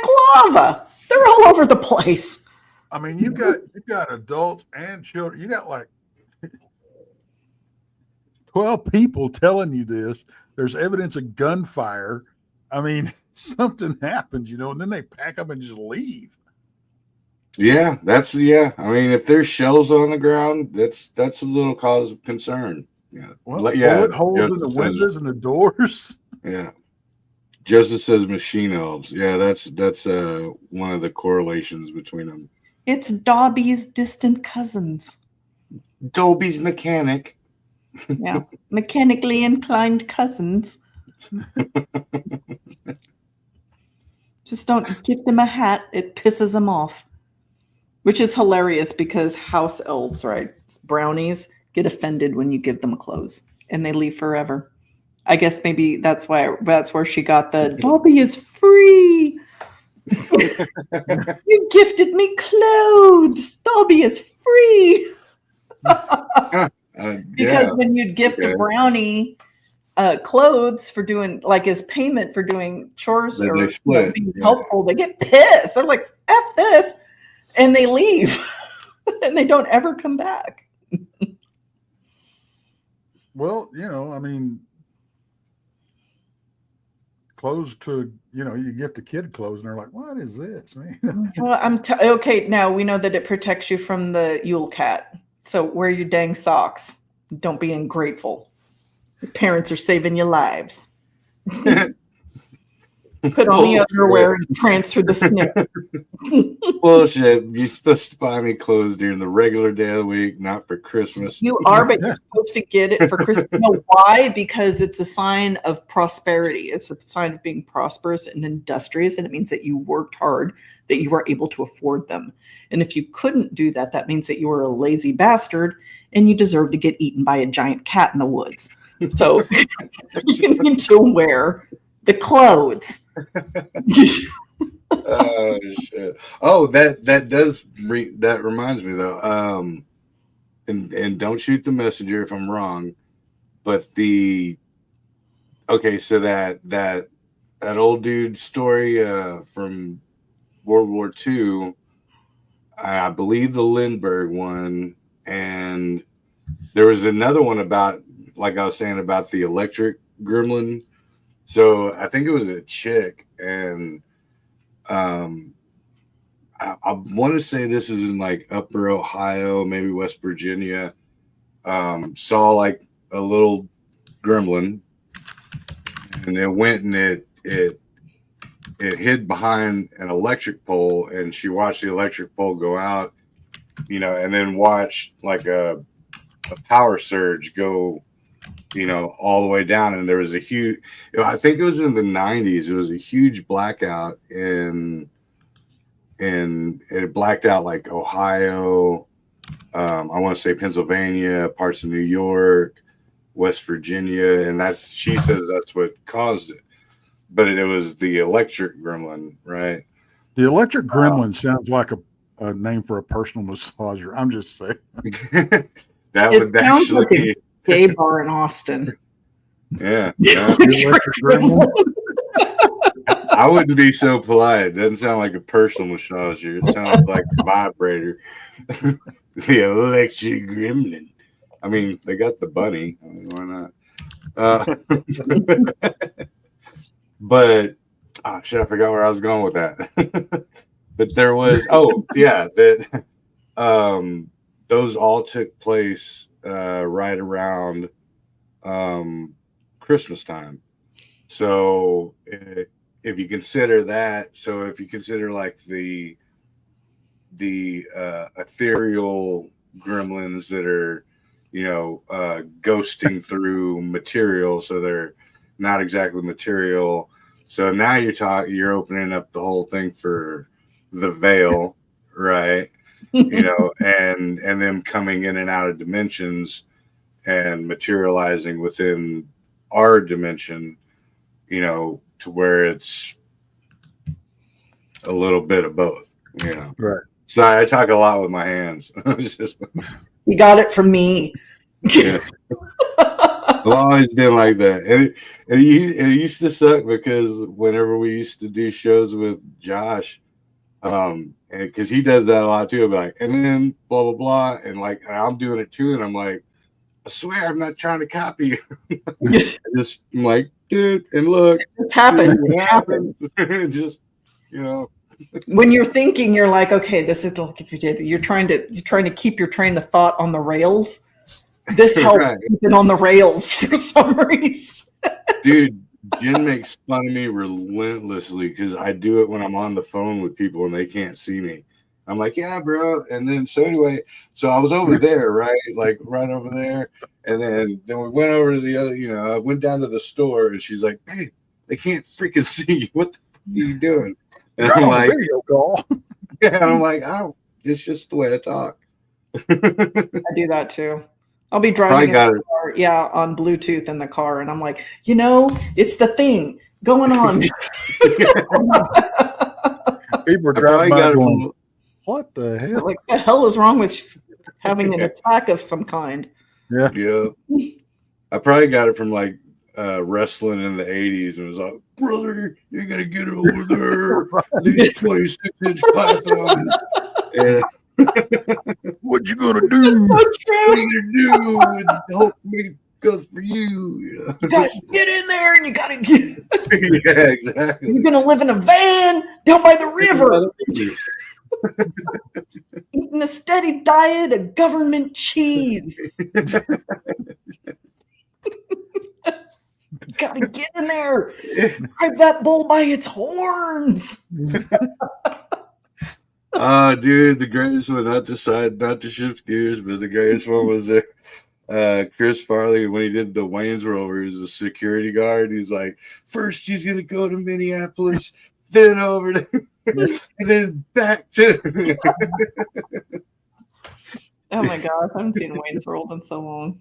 lava. They're all over the place. I mean, you got adults and children. You got like 12 people telling you this. There's evidence of gunfire. I mean, something happens, and then they pack up and just leave. Yeah, I mean, if there's shells on the ground, that's a little cause of concern. Yeah. Well, yeah. bullet holes in the windows and the doors. Yeah. Joseph says machine elves. Yeah, that's one of the correlations between them. It's Dobby's distant cousins. Dobby's mechanic. Yeah. Mechanically inclined cousins. Just don't give them a hat. It pisses them off. Which is hilarious because house elves, right? Brownies get offended when you give them clothes and they leave forever. I guess maybe that's where she got the Dobby is free. You gifted me clothes. Dobby is free. Because when you'd gift a brownie clothes for doing like as payment for doing chores or being helpful, they get pissed. They're like, F this, and they leave and they don't ever come back. Well, I mean, clothes to, you gift a kid clothes and they're like, what is this, man? Well, okay. Now we know that it protects you from the Yule cat. So wear your dang socks. Don't be ungrateful. Your parents are saving your lives. Put on the underwear and transfer the snip. Bullshit. You're supposed to buy me clothes during the regular day of the week, not for Christmas. You are, but you're supposed to get it for Christmas. You know why? Because it's a sign of prosperity. It's a sign of being prosperous and industrious, and it means that you worked hard, that you were able to afford them. And if you couldn't do that, that means that you were a lazy bastard and you deserve to get eaten by a giant cat in the woods. So you need to wear the clothes. Oh shit! Oh, that reminds me though. And don't shoot the messenger if I'm wrong, but so that old dude story from World War II, I believe the Lindbergh one, and there was another one about, like I was saying, about the electric gremlin. So I think it was a chick, and I want to say this is in like Upper Ohio, maybe West Virginia. Saw like a little gremlin, and it went and it hid behind an electric pole, and she watched the electric pole go out, and then watched like a power surge go, all the way down. And there was a huge, I think it was in the 90s, it was a huge blackout and it blacked out like Ohio, I want to say Pennsylvania, parts of New York, West Virginia, and she says that's what caused it. But it was the electric gremlin, right? The electric gremlin sounds like a name for a personal massager. I'm just saying. That would actually be a gay bar in Austin. Yeah. I wouldn't be so polite. It doesn't sound like a personal massager. It sounds like a vibrator. The electric gremlin. I mean, they got the bunny. I mean, why not? But shit, I forgot where I was going with that. But there was those all took place right around Christmas time. So if you consider that, so if you consider like the ethereal gremlins that are, ghosting through material, so they're not exactly material. So now you're opening up the whole thing for the veil, right? And them coming in and out of dimensions and materializing within our dimension, to where it's a little bit of both, Right. So I talk a lot with my hands. You got it from me. Yeah. I've always been like that. And it used to suck because whenever we used to do shows with Josh, and because he does that a lot too, like, and then blah, blah, blah. And like, I'm doing it too. And I'm like, I swear I'm not trying to copy you. I'm like, dude, and look. It happens. It happens. Just, when you're thinking, you're like, okay, this is like if you're trying to keep your train of thought on the rails. This helps keep it on the rails for some reason. Dude, Jen makes fun of me relentlessly because I do it when I'm on the phone with people and they can't see me. I'm like, yeah, bro. And then so anyway, so I was over there, right? Like right over there. And then we went over to the other, I went down to the store and she's like, hey, they can't freaking see you. What the fuck are you doing? And I'm like, video call. Yeah, I'm like, oh, it's just the way I talk. I do that too. I'll be driving in the car, on Bluetooth in the car, and I'm like, it's the thing going on. People are driving by going, what the hell? Like, the hell is wrong with having an attack of some kind? Yeah. Yeah. I probably got it from like wrestling in the 80s and was like, brother, you got to get over there. These 26-inch pythons. Yeah. What you gonna do? What are you gonna do? And hope it goes for you. You gotta get in there and you gotta get. Yeah, exactly. You're gonna live in a van down by the river, eating a steady diet of government cheese. Gotta get in there. Grab that bull by its horns. Dude, the greatest one, not to shift gears, but the greatest one was Chris Farley when he did the Wayne's World, where he was a security guard. He's like, first he's gonna go to Minneapolis, then over to, and then back to. Oh my God, I haven't seen Wayne's World in so long.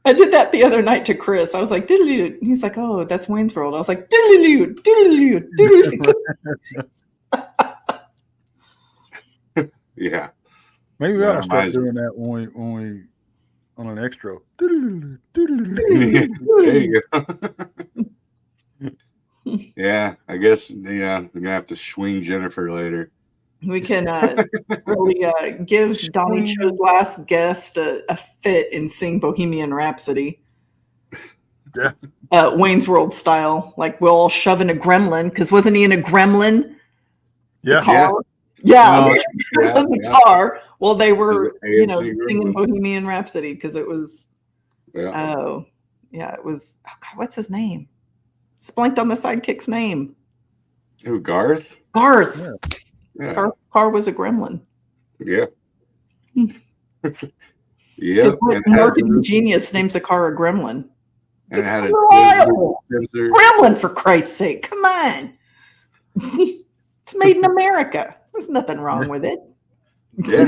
I did that the other night to Chris. I was like, diddly-doo. He's like, oh, that's Wayne's World. I was like, diddly-doo, diddly-doo, diddly-doo. Yeah. Maybe we ought to start doing that when we on an extra. There you go. Yeah, I guess, we're gonna have to swing Jennifer later. We can really give Donnie Cho's last guest a fit and sing Bohemian Rhapsody. Yeah. Wayne's World style. Like, we'll all shove in a gremlin, because wasn't he in a gremlin? Yeah. Car? Yeah. In the car. Well, they were, singing Bohemian Rhapsody because it was. Yeah. Oh, yeah. It was. Oh God, what's his name? Splanked on the sidekick's name. Who? Garth. Yeah. Garth's car was a gremlin. Yeah. Yeah. Marketing genius names a car a gremlin. And it had a gremlin, for Christ's sake. Come on. It's made in America. There's nothing wrong with it. Yeah,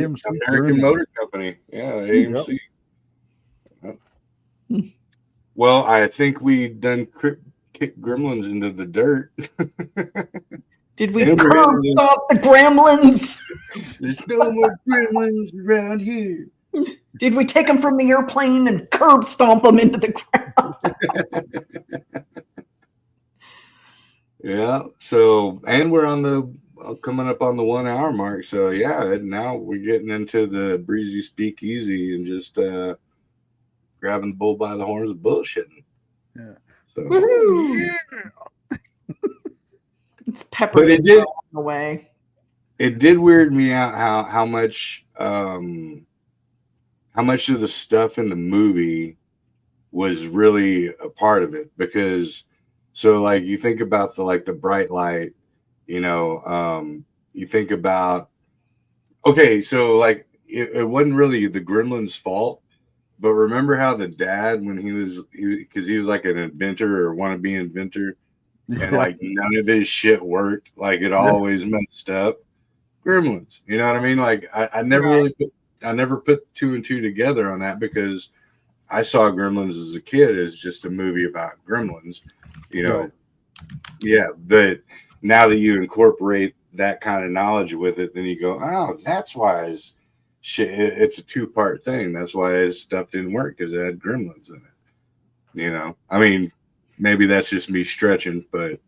American Motor Company. Yeah, AMC. Yep. Well, I think we done kicked gremlins into the dirt. Did we curb stop the gremlins? There's no more gremlins around here. Did we take them from the airplane and curb stomp them into the ground? Yeah. So, and we're on the coming up on the 1 hour mark. So yeah, now we're getting into the breezy speakeasy and just grabbing the bull by the horns and bullshitting. Yeah. So yeah. It's peppered away. It did weird me out how much of the stuff in the movie was really a part of it, because So like you think about the bright light, you think about, okay, so like it wasn't really the gremlins' fault, but remember how the dad, when because he was like an inventor or wannabe inventor, and Yeah. like none of his shit worked, like it always messed up. Gremlins, you know what I mean? Like I never Right. I never put two and two together on that, because I saw Gremlins as a kid as just a movie about gremlins, you know. Right. Yeah, but now that you incorporate that kind of knowledge with it, then you go, oh, that's why his shit. It's a two-part thing. That's why his stuff didn't work, because it had gremlins in it. I mean, maybe that's just me stretching, but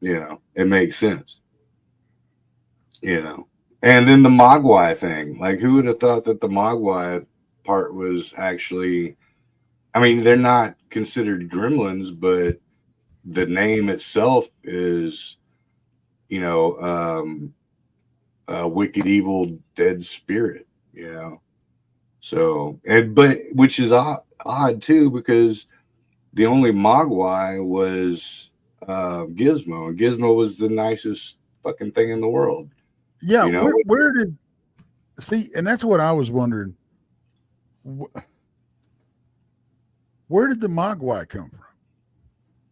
it makes sense. And then the Mogwai thing. Like, who would have thought that the Mogwai part was actually? I mean, they're not considered gremlins, but the name itself is, a wicked, evil, dead spirit. So, but which is odd too, because the only Mogwai was Gizmo, and Gizmo was the nicest fucking thing in the world. Yeah. You know, Where did see? And that's what I was wondering. Where did the Mogwai come from?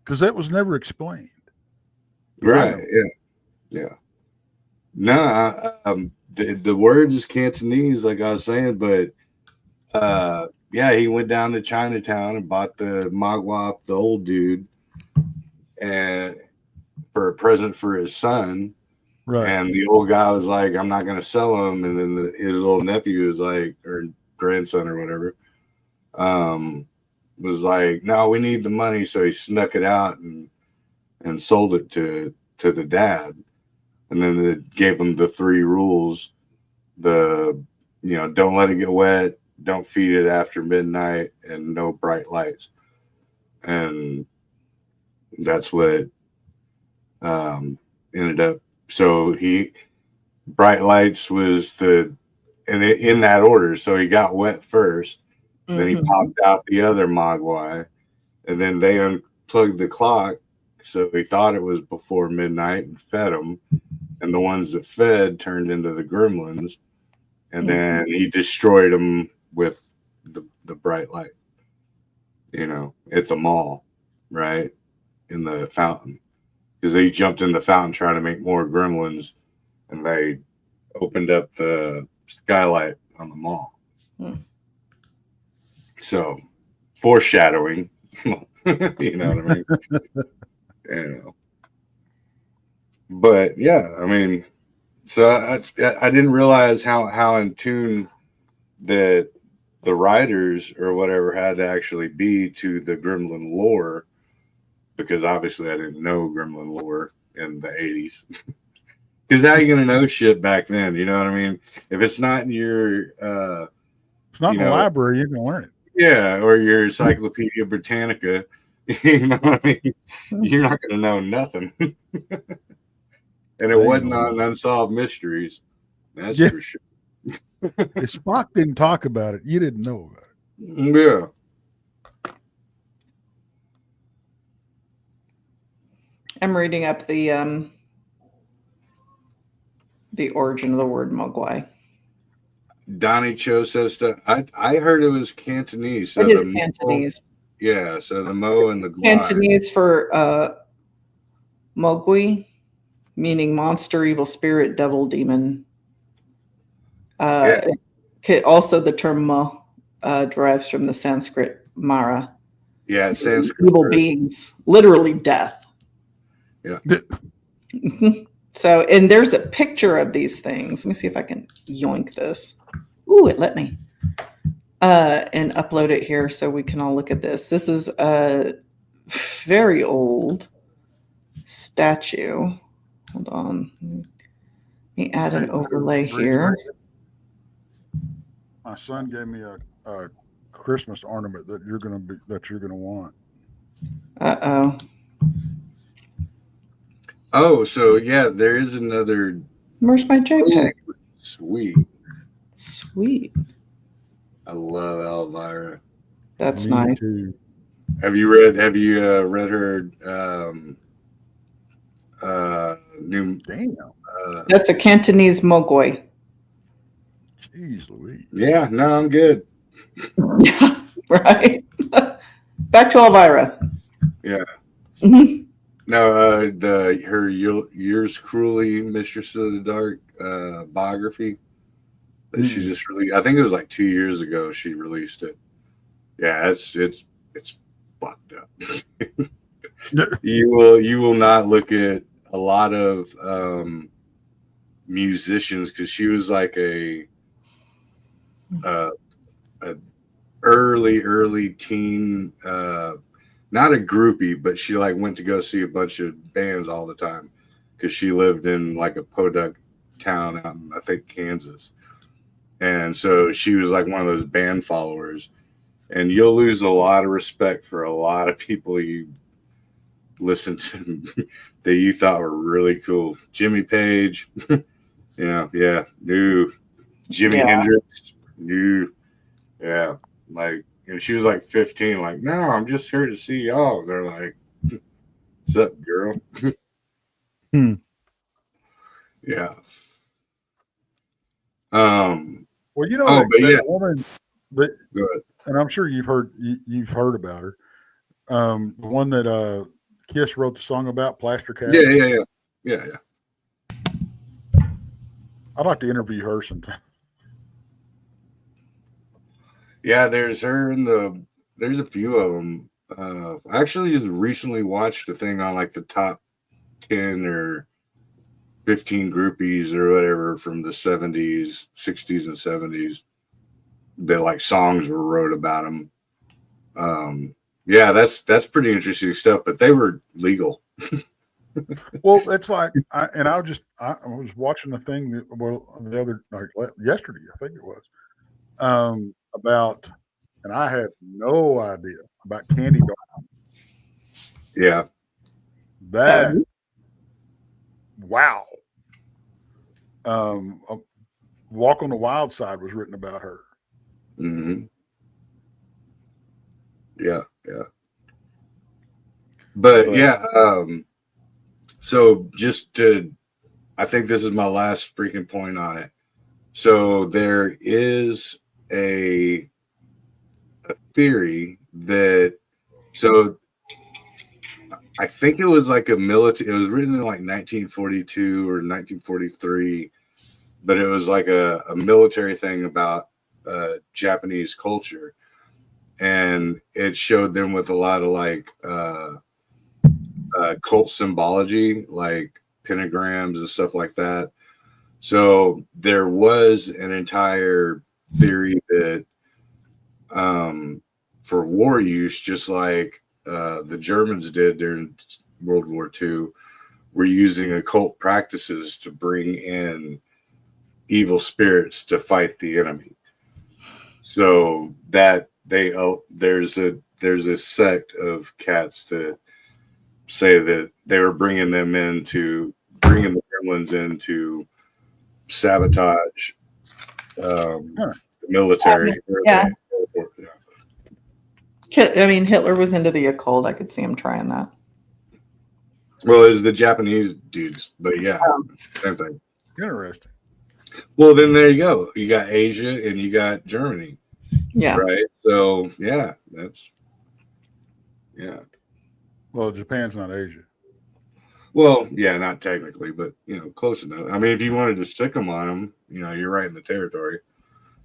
Because that was never explained. right? Yeah. No, the word is Cantonese, like I was saying, but yeah, he went down to Chinatown and bought the Mogwai off the old dude, and for a present for his son. Right. And the old guy was like, "I'm not going to sell him." And then his little nephew was like, or grandson or whatever, was like, "No, we need the money." So he snuck it out and sold it to the dad. And then it gave him the 3 rules: don't let it get wet, don't feed it after midnight, and no bright lights. And that's what ended up. So bright lights was in that order. So he got wet first, then he popped out the other Mogwai, and then they unplugged the clock. So he thought it was before midnight and fed them. And the ones that fed turned into the gremlins. And then he destroyed them with the bright light, at the mall, right? In the fountain. Because they jumped in the fountain trying to make more gremlins, and they opened up the skylight on the mall. So, foreshadowing, you know what I mean? But yeah, I mean, so I didn't realize how in tune that the writers or whatever had to actually be to the gremlin lore, because obviously I didn't know gremlin lore in the 80s. Because how are you going to know shit back then? You know what I mean? If it's not in your, It's not in the library, you're going to learn it. Yeah, or your Encyclopedia Britannica, you know what I mean? You're not going to know nothing. And it wasn't on Unsolved Mysteries. That's for sure. If Spock didn't talk about it, you didn't know about it. Yeah. I'm reading up the origin of the word Mogwai. Donnie Cho says stuff. I heard it was Cantonese. So it is Cantonese. Yeah, so the Mo and the Gwai. Cantonese for Mogwai, meaning monster, evil spirit, devil, demon. Also, the term Ma derives from the Sanskrit Mara. Yeah, Sanskrit. Evil beings, literally death. Yeah. So, and there's a picture of these things. Let me see if I can yoink this. Ooh, it let me. And upload it here so we can all look at this. This is a very old statue. Hold on. Let me add an overlay here. My son gave me a Christmas ornament that you're gonna want. Uh-oh. Oh, so yeah, there is another. Where's my JPEG? Sweet. Sweet. I love Elvira. That's Me nice. too. Have you read her new Damn. That's a Cantonese Mogwai. Jeez Louise. Yeah, no, I'm good. Yeah, right. Back to Elvira. Yeah. Mhm. No, her Years Cruelly Mistress of the Dark biography that she just released. I think it was like 2 years ago she released it. Yeah, it's fucked up. You will not look at a lot of musicians, because she was like a early teen, not a groupie, but she like went to go see a bunch of bands all the time because she lived in like a podunk town out in, I think, Kansas. And so she was like one of those band followers. And you'll lose a lot of respect for a lot of people you listen to that you thought were really cool. Jimmy Page, yeah, new. Jimi Hendrix, new. Yeah, like, she was like 15, like, no, I'm just here to see y'all. They're like, what's up, girl? Yeah. Well, Oh, but yeah. woman that, Go ahead. and I'm sure you've heard about her. The one that Kiss wrote the song about, Plaster Cat. Yeah. I'd like to interview her sometime. Yeah, there's her and there's a few of them. I actually just recently watched a thing on like the top 10 or 15 groupies or whatever from the 70s, 60s, and 70s. That like songs were wrote about them. Yeah, that's pretty interesting stuff. But they were legal. Well, it's like, I was watching the thing yesterday, I think it was, about, and I had no idea about Candy Dog. Yeah. That, wow. Walk on the Wild Side was written about her. Mm-hmm. Yeah. But yeah, so I think this is my last freaking point on it. So there is a theory that, so I think it was like it was written in like 1942 or 1943, but it was like a military thing about Japanese culture. And it showed them with a lot of like cult symbology, like pentagrams and stuff like that. So there was an entire theory that for war use, just like the Germans did during World War II, were using occult practices to bring in evil spirits to fight the enemy. So that there's a sect of cats that say that they were bringing the gremlins in to sabotage the military. Yeah. I mean, Hitler was into the occult. I could see him trying that. Well, it's the Japanese dudes, but yeah, same thing. Interesting. Well, then there you go. You got Asia and you got Germany. Yeah. Right. So yeah, Well, Japan's not Asia. Well, yeah, not technically, but close enough. I mean, if you wanted to stick them on them, you're right in the territory.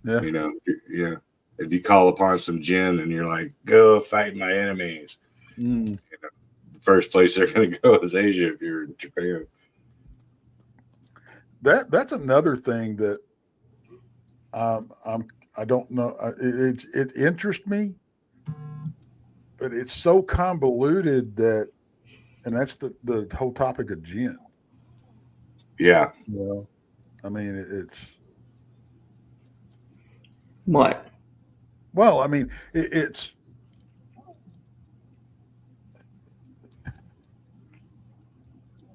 Yeah. Yeah. If you call upon some jinn and you're like, go fight my enemies, the first place they're going to go is Asia if you're in Japan. That's another thing that I don't know. It interests me, but it's so convoluted that, and that's the whole topic of jinn. Yeah. I mean, it's what? Well, I mean, it's.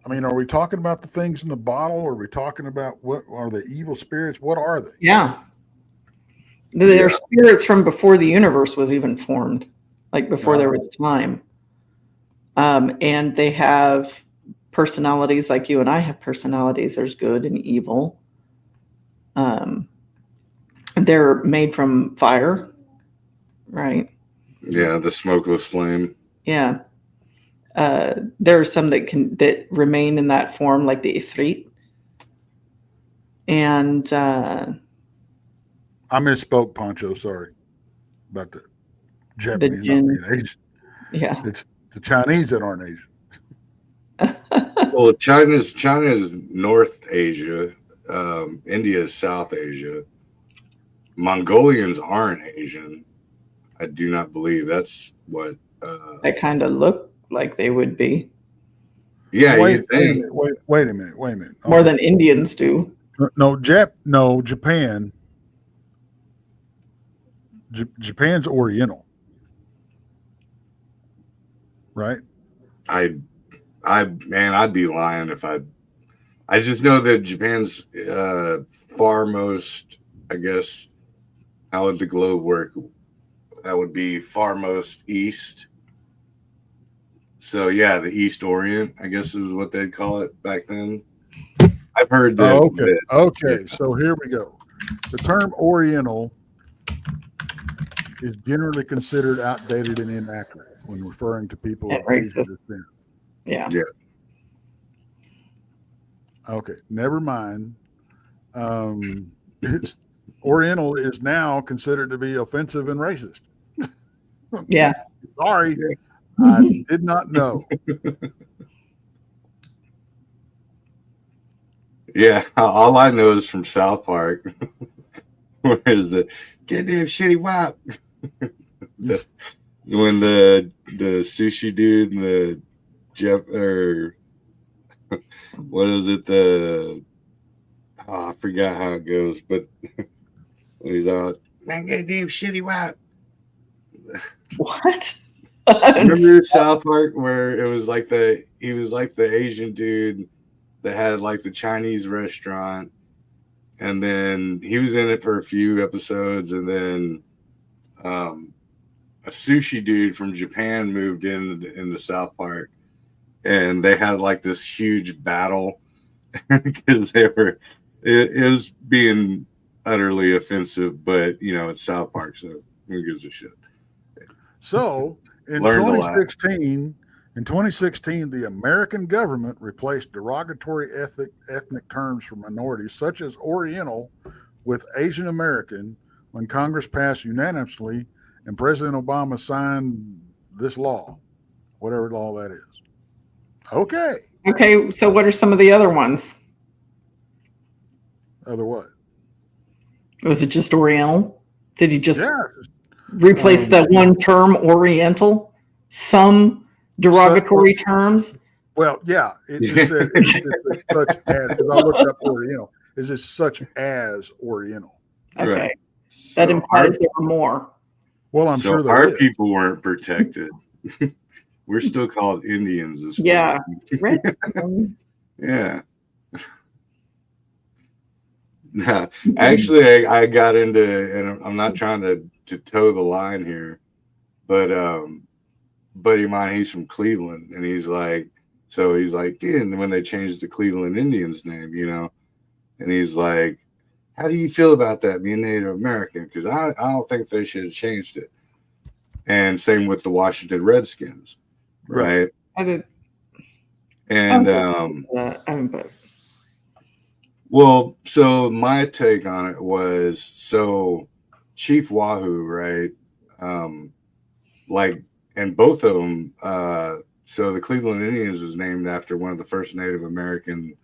I mean, are we talking about the things in the bottle? Or are we talking about what are the evil spirits? What are they? Yeah. They're spirits from before the universe was even formed. like before there was time. And they have personalities like you and I have personalities. There's good and evil. They're made from fire, right? Yeah, the smokeless flame. Yeah. There are some that remain in that form, like the Ifrit. And I misspoke, Pancho. Sorry about the Japanese not being Asian. Yeah. It's the Chinese that aren't Asian. Well, China's North Asia. India is South Asia. Mongolians aren't Asian. I do not believe that's what. That kind of look like they would be. Yeah, wait a minute. More than Indians do. No, Japan. Japan's Oriental, right? Man, I'd be lying if I just know that Japan's far most, I guess, how would the globe work? That would be far most east. So yeah, the East Orient, I guess is what they'd call it back then. I've heard that. Okay. So here we go. The term Oriental is generally considered outdated and inaccurate when referring to people of Asian descent. Yeah. Okay, never mind. Oriental is now considered to be offensive and racist. Yeah. Sorry, I did not know. Yeah, all I know is from South Park. Where is the goddamn shitty wop? When the sushi dude and the Jeff or what is it? I forgot how it goes, but when he's out, man, goddamn shitty wop. What? Remember South Park where he was like the Asian dude that had like the Chinese restaurant, and then he was in it for a few episodes, and then a sushi dude from Japan moved into South Park, and they had like this huge battle because it was being utterly offensive, but it's South Park, so who gives a shit? So in 2016, the American government replaced derogatory ethnic terms for minorities such as Oriental with Asian American when Congress passed unanimously and President Obama signed this law, whatever law that is. Okay. Okay, so what are some of the other ones? Other what? Was it just Oriental? Did he just Yeah. replace that one term Oriental? Some derogatory terms? Well, yeah. It just said such as, because I looked up Oriental. Is it such as Oriental? Okay. Right. That implies there were more. Well, I'm sure there our is. people weren't protected. We're still called Indians as well. Yeah. Yeah. No, actually, I got into, and I'm not trying to toe the line here, but buddy of mine, he's from Cleveland, and he's like, yeah, and when they changed the Cleveland Indians name, and he's like, how do you feel about that being Native American? Because I don't think they should have changed it. And same with the Washington Redskins, right? I did. And well, so my take on it was, so Chief Wahoo, right? And both of them, so the Cleveland Indians was named after one of the first Native American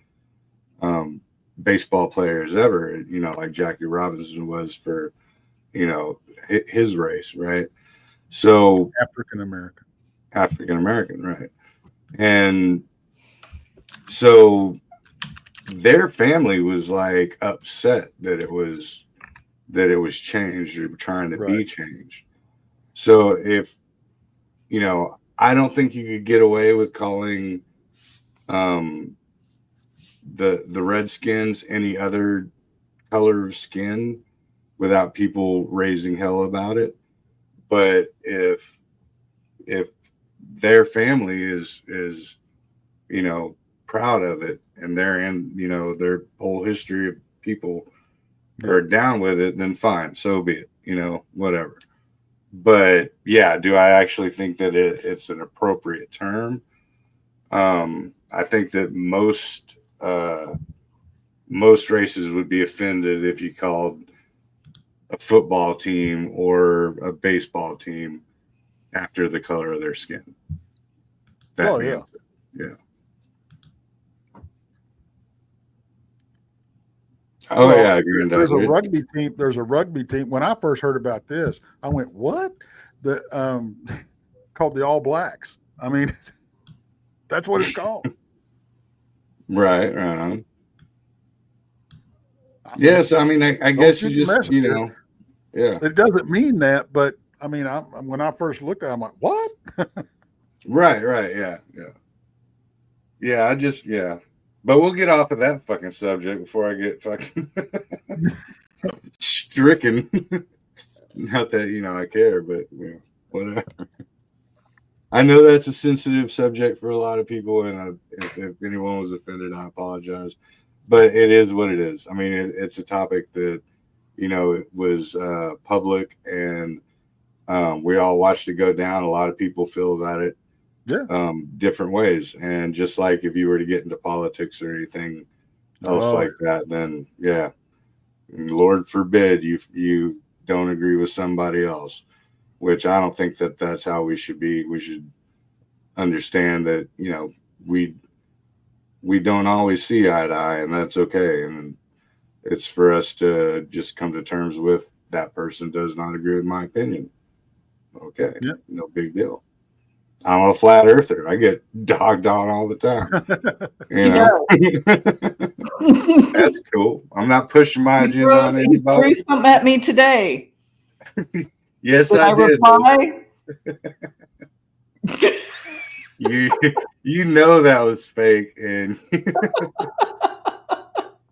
baseball players ever, like Jackie Robinson was for, his race, right? So African American, right? And so their family was like upset that it was changed or trying to be changed. So if I don't think you could get away with calling the Redskins any other color of skin without people raising hell about it. But if if their family is proud of it, and they're in their whole history of people are down with it, then fine, so be it, whatever. But yeah, do I actually think that it's an appropriate term? I think that most races would be offended if you called a football team or a baseball team after the color of their skin. Yeah. Oh, well, yeah. There's a rugby team. There's a rugby team. When I first heard about this, I went, "What?" The called the All Blacks. I mean, that's what it's called. Right on. Yes, I mean, I guess you just, yeah. It doesn't mean that, but I mean, when I first looked at it, I'm like, "What?" Right, yeah. But we'll get off of that fucking subject before I get fucking stricken. Not that, I care, but whatever. I know that's a sensitive subject for a lot of people, and if anyone was offended, I apologize. But it is what it is. I mean, it's a topic that, it was public, and we all watched it go down. A lot of people feel about it different ways. And just like if you were to get into politics or anything else like that, then yeah, Lord forbid you don't agree with somebody else, which I don't think that that's how we should be. We should understand that, we don't always see eye to eye, and that's okay. And it's for us to just come to terms with that person does not agree with my opinion. Okay. Yep. No big deal. I'm a flat earther. I get dogged on all the time. That's cool. I'm not pushing my agenda on anybody. Threw something at me today. Yes, I did. Reply? You know that was fake, and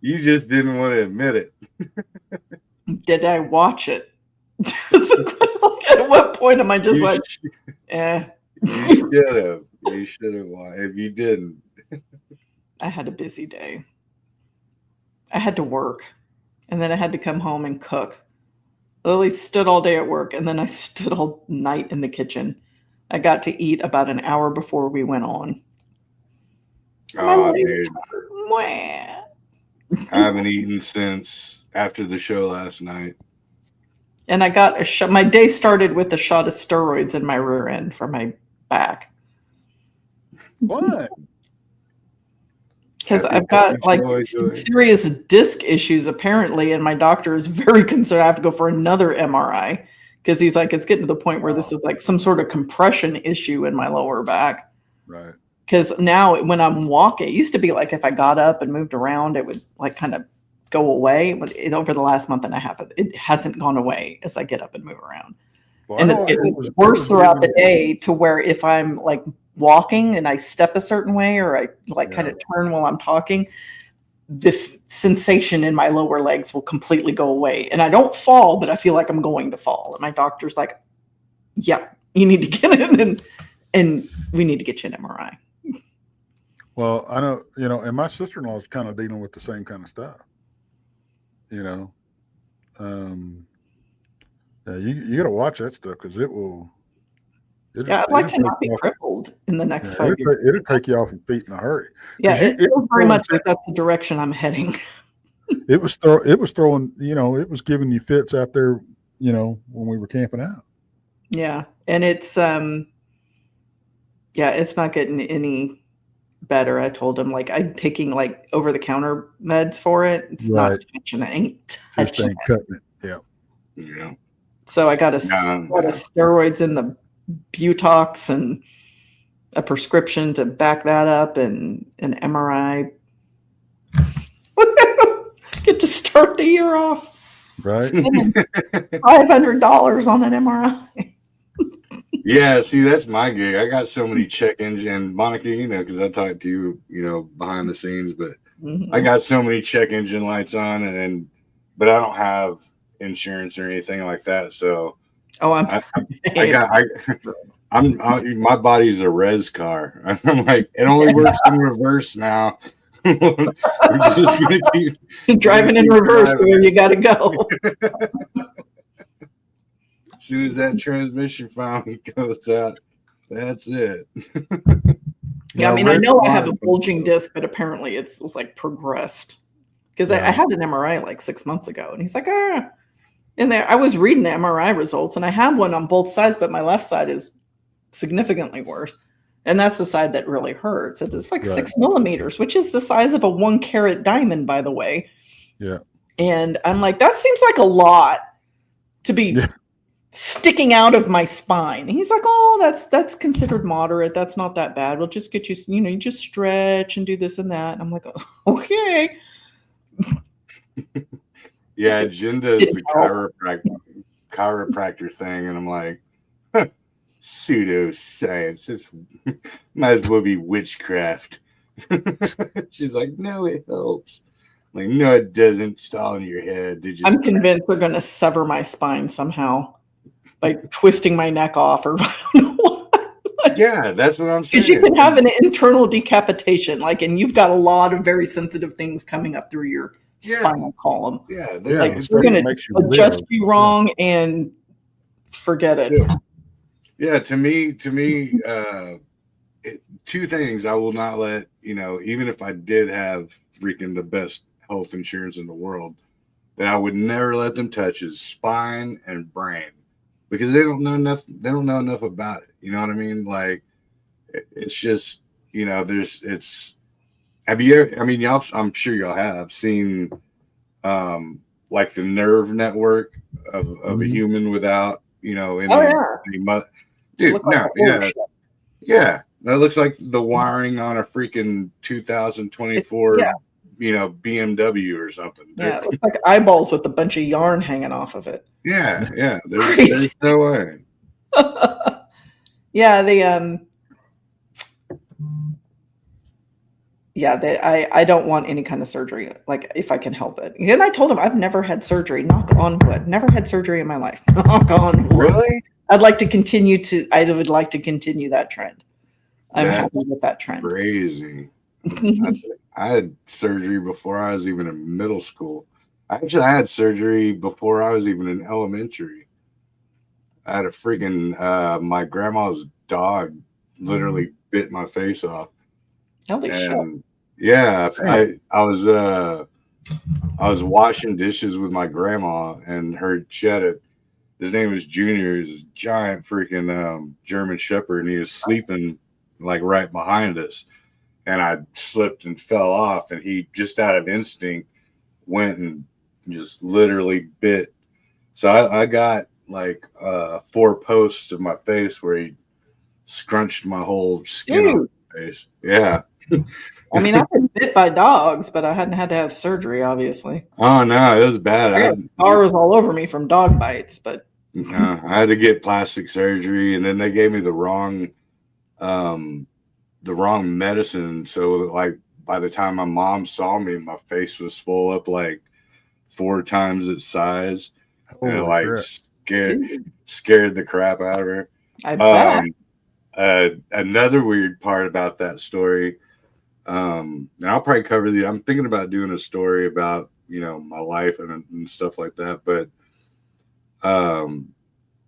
you just didn't want to admit it. Did I watch it? At what point am I just You should have. If you didn't. I had a busy day. I had to work, and then I had to come home and cook. Lily stood all day at work, and then I stood all night in the kitchen. I got to eat about an hour before we went on. Dude. I haven't eaten since after the show last night. And I got a shot. My day started with a shot of steroids in my rear end for my back. What? Because I've got some serious disc issues apparently, and my doctor is very concerned. I have to go for another MRI because he's like, it's getting to the point where this is like some sort of compression issue in my lower back. Right. Because now when I'm walking, it used to be like if I got up and moved around, it would like kind of go away. But over the last month and a half, it hasn't gone away as I get up and move around. Well, and it's getting worse throughout the day to where if I'm like walking and I step a certain way or I kind of turn while I'm talking, the sensation in my lower legs will completely go away. And I don't fall, but I feel like I'm going to fall. And my doctor's like, yeah, you need to get in and we need to get you an MRI. Well, I know, and my sister-in-law is kind of dealing with the same kind of stuff. Yeah, you got to watch that stuff because it will. I'd like to not be crippled in the next 5 years. It'll take you off your feet in a hurry. Yeah, it feels very much like that's the direction I'm heading. It was throwing, it was giving you fits out there, when we were camping out. Yeah, and it's it's not getting any better. I told him I'm taking over the counter meds for it. It's not touching it. Ain't touching it. Cutting it. Yeah. So I got a lot of steroids in the Butox and a prescription to back that up and an MRI. Get to start the year off. Right. $500 on an MRI. Yeah, see, that's my gig. I got so many check engine, Monica, because I talked to you, behind the scenes, but I got so many check engine lights on, but I don't have insurance or anything like that. So Oh, My body's a res car. I'm like, it only works in reverse now. We're just gonna keep driving in reverse where you got to go. As soon as that transmission finally goes out, that's it. Yeah, I mean, I know I have a bulging disc, but apparently it's like progressed. Because I had an MRI like 6 months ago, and he's like, and there I was reading the MRI results, and I have one on both sides, but my left side is significantly worse. And that's the side that really hurts. It's like 6 millimeters, which is the size of a 1 carat diamond, by the way. Yeah. And I'm like, that seems like a lot to be sticking out of my spine. And he's like, oh, that's considered moderate. That's not that bad. We'll just get you, you just stretch and do this and that. And I'm like, okay. Yeah, Jen does the chiropractor thing, and I'm like, pseudoscience. It's might as well be witchcraft. She's like, no, it helps. I'm like, no, it doesn't. It's all in your head. I'm convinced they're going to sever my spine somehow by twisting my neck off, or I don't know what. Yeah, that's what I'm saying. Because you can have an internal decapitation, and you've got a lot of very sensitive things coming up through your spinal column. Yeah, we're going to adjust you wrong and forget it. Yeah, to me, two things I will not let, even if I did have freaking the best health insurance in the world, that I would never let them touch is spine and brain, because they don't know nothing. They don't know enough about it. You know what I mean? Like, it's just, have you ever, y'all, I'm sure y'all have seen, like the nerve network of a human without, any dude, no, yeah. That looks like the wiring on a freaking 2024, BMW or something. Yeah, it looks like eyeballs with a bunch of yarn hanging off of it. Yeah. There's no way. I don't want any kind of surgery, like, if I can help it. And I told him I've never had surgery. Knock on wood. Never had surgery in my life. Knock on wood. Really? I would like to continue that trend. I'm happy with that trend. Crazy. I had surgery before I was even in middle school. Actually, I had surgery before I was even in elementary. I had a freaking my grandma's dog literally bit my face off. Holy shit. Yeah, I was washing dishes with my grandma, and she had his name was Junior. He's this giant freaking German Shepherd, and he was sleeping like right behind us. And I slipped and fell off, and he just out of instinct went and just literally bit. So I got like 4 posts of my face where he scrunched my whole skin off my face. Yeah. I've been bit by dogs, but I hadn't had to have surgery, obviously. Oh no, it was bad. I got scars all over me from dog bites, but no, I had to get plastic surgery, and then they gave me the wrong medicine. So like by the time my mom saw me, my face was full up like 4 times its size. And it like scared the crap out of her. I bet. Another weird part about that story, and I'll probably cover I'm thinking about doing a story about, my life and stuff like that. But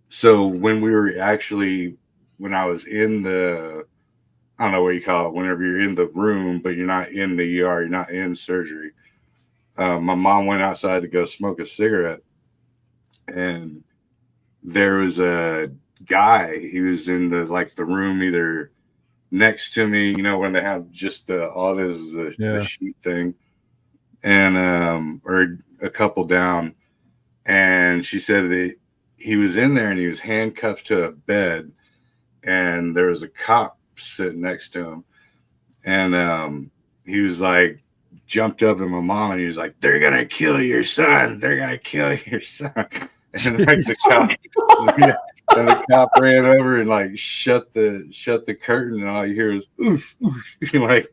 so when I was in the, I don't know what you call it, whenever you're in the room, but you're not in the ER, you're not in surgery. My mom went outside to go smoke a cigarette, and there was a guy. He was in the room either next to me, when they have just the sheet thing, and or a couple down. And she said that he was in there and he was handcuffed to a bed, and there was a cop sitting next to him, and he was like jumped up at my mom, and he was like, "They're gonna kill your son. They're gonna kill your son." And like the cop, and the cop ran over and like shut the curtain, and all you hear is oof, oof, like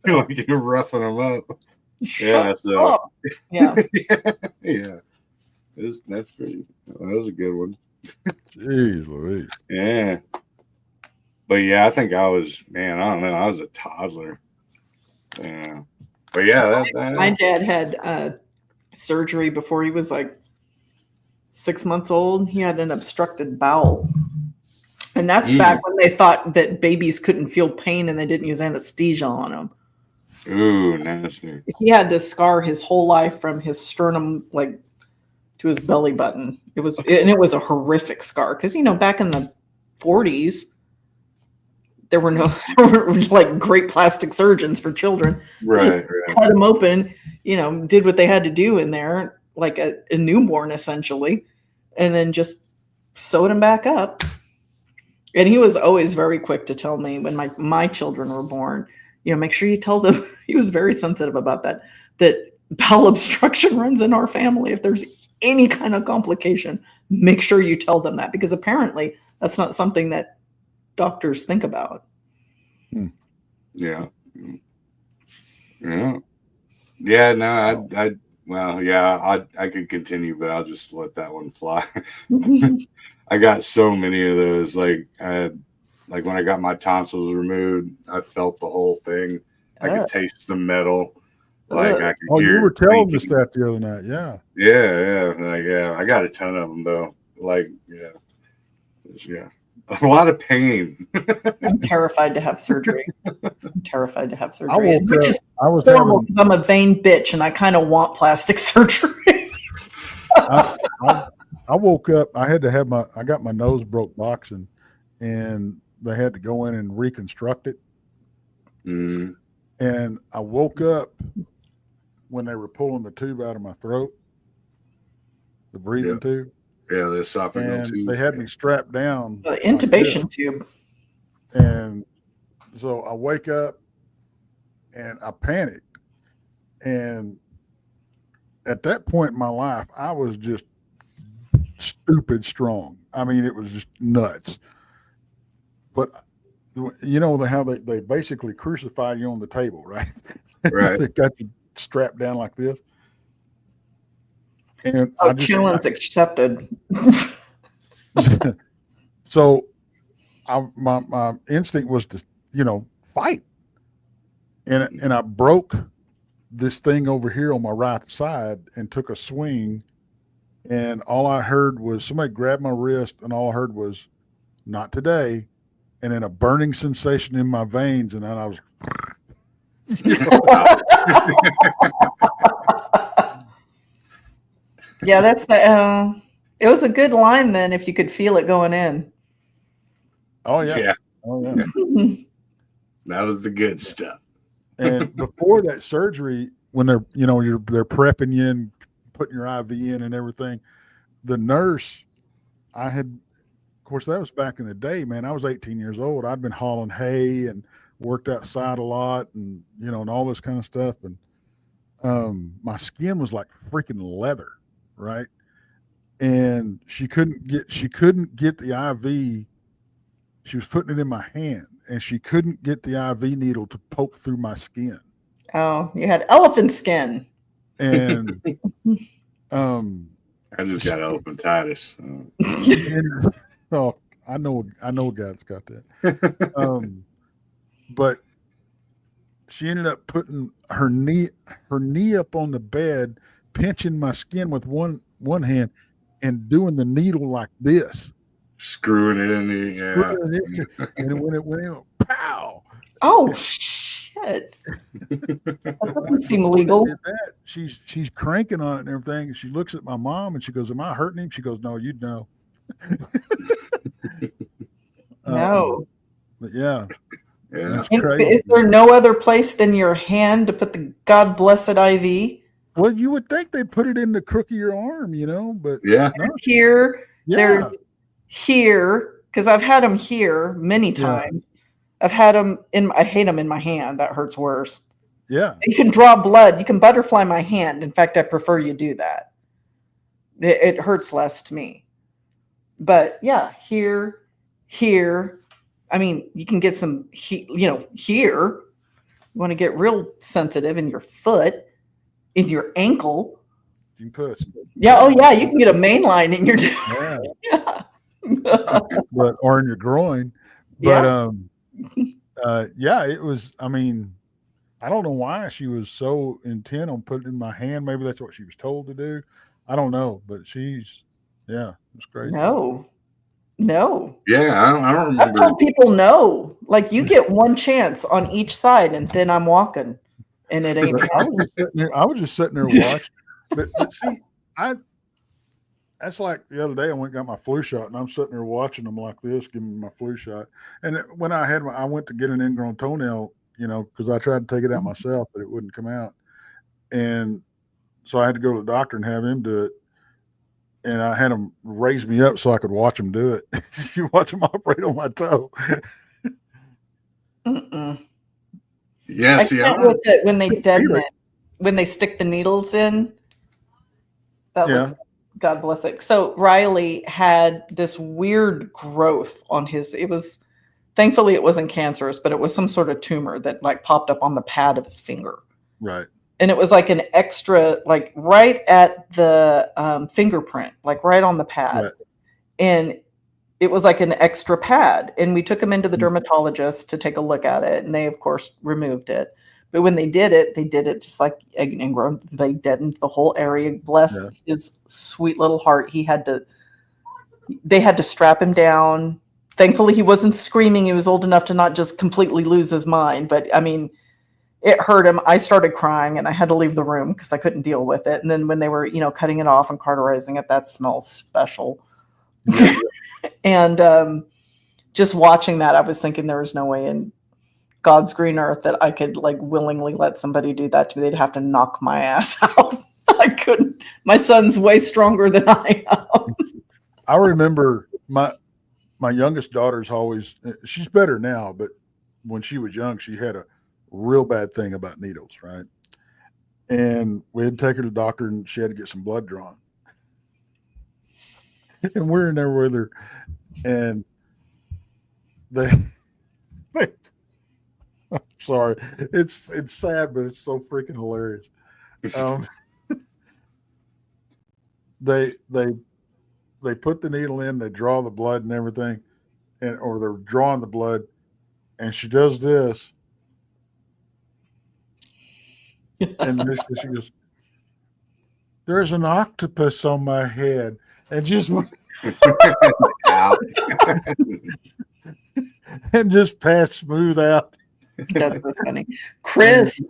you're roughing them up. Yeah. That's pretty. That was a good one. Jeez Louise. Yeah. But yeah, I think I was, man, I don't know. I was a toddler. Yeah. But yeah, My dad had surgery before he was like 6 months old. He had an obstructed bowel. And that's back when they thought that babies couldn't feel pain and they didn't use anesthesia on them. Ooh, nasty. He had this scar his whole life from his sternum like to his belly button. It was a horrific scar because back in the 40s there were like great plastic surgeons for children. Right. Cut him open, did what they had to do in there, like a newborn essentially, and then just sewed him back up. And he was always very quick to tell me when my children were born, make sure you tell them. He was very sensitive about that bowel obstruction runs in our family. If there's any kind of complication, make sure you tell them that, because apparently that's not something that doctors think about. Yeah. No, I could continue, but I'll just let that one fly. I got so many of those. Like when I got my tonsils removed, I felt the whole thing. I could taste the metal. Like I could hear. You were telling us that the other night. Yeah. Yeah. I got a ton of them though. Like, yeah. A lot of pain. I'm terrified to have surgery. Which is horrible because I'm a vain bitch and I kind of want plastic surgery. I woke up. I got my nose broke boxing, and they had to go in and reconstruct it. Mm. And I woke up when they were pulling the tube out of my throat, the breathing tube. Yeah, the esophageal tube. They had me strapped down. The intubation tube. And so I wake up and I panicked. And at that point in my life, I was just stupid strong. I mean, it was just nuts. But how they basically crucify you on the table, right? Right. They got you strapped down like this. And challenge accepted. So my instinct was to, fight. And I broke this thing over here on my right side and took a swing. And all I heard was somebody grabbed my wrist, and all I heard was, "Not today." And then a burning sensation in my veins. And then I was, Yeah, that's it was a good line then if you could feel it going in. Oh yeah. Yeah. Oh yeah. That was the good stuff. And before that surgery, when they're prepping you and putting your IV in and everything, the nurse, of course, that was back in the day, man. I was 18 years old. I'd been hauling hay and worked outside a lot, and and all this kind of stuff. And my skin was like freaking leather, right? And she couldn't get the IV. She was putting it in my hand, and she couldn't get the IV needle to poke through my skin. Oh, you had elephant skin. And I just got elephantitis. Oh, I know a guy that's got that. But she ended up putting her knee up on the bed, pinching my skin with one hand, and doing the needle like this, screwing it in there. And when it went in, pow! Oh shit! That doesn't seem legal. She's cranking on it and everything. And she looks at my mom and she goes, "Am I hurting him?" She goes, "No, you'd know." No. But yeah. That's And crazy. is there no other place than your hand to put the God blessed IV? Well, you would think they'd put it in the crook of your arm, but yeah. Here, there's here, because I've had them here many times. I've had them I hate them in my hand. That hurts worse. Yeah. You can draw blood. You can butterfly my hand. In fact, I prefer you do that. It hurts less to me. But yeah, here. I mean, you can get some, here. You want to get real sensitive in your foot, in your ankle. You can puss. Yeah. Oh, yeah. You can get a main line in your. Yeah. Yeah. But or in your groin. But yeah, it was. I mean, I don't know why she was so intent on putting it in my hand. Maybe that's what she was told to do. I don't know, but yeah, it's crazy. No. Yeah, I don't I've remember. told people no. Like you get one chance on each side, and then I'm walking, and it ain't happening. I was just sitting there watching. But see, that's like the other day I went and got my flu shot, and I'm sitting there watching them like this, giving me my flu shot. And when I went to get an ingrown toenail, because I tried to take it out myself, but it wouldn't come out. And so I had to go to the doctor and have him do it. And I had him raise me up so I could watch him do it. You watch him operate on my toe. Yeah, I see, can't with it when they deaden it, when they stick the needles in. That looks, God bless it. So Riley had this weird growth on thankfully it wasn't cancerous, but it was some sort of tumor that like popped up on the pad of his finger. Right. And it was like an extra, like right at the fingerprint, like right on the pad. Right. And it was like an extra pad. And we took him into the dermatologist to take a look at it. And they, of course, removed it. But when they did it just like egg and ingrown. They deadened the whole area. Bless his sweet little heart. They had to strap him down. Thankfully, he wasn't screaming. He was old enough to not just completely lose his mind. But I mean, it hurt him. I started crying and I had to leave the room because I couldn't deal with it. And then when they were, cutting it off and cauterizing it, that smells special. Yeah. And just watching that, I was thinking there was no way in God's green earth that I could like willingly let somebody do that to me. They'd have to knock my ass out. I couldn't. My son's way stronger than I am. I remember my youngest daughter's always, she's better now, but when she was young, she had a real bad thing about needles, right? And we had to take her to the doctor and she had to get some blood drawn. And we're in there with her and I'm sorry. It's sad, but it's so freaking hilarious. They put the needle in, they draw the blood and everything, or they're drawing the blood, and she does this. And this she goes, "There's an octopus on my head," and just and just pass smooth out. That's so funny. Chris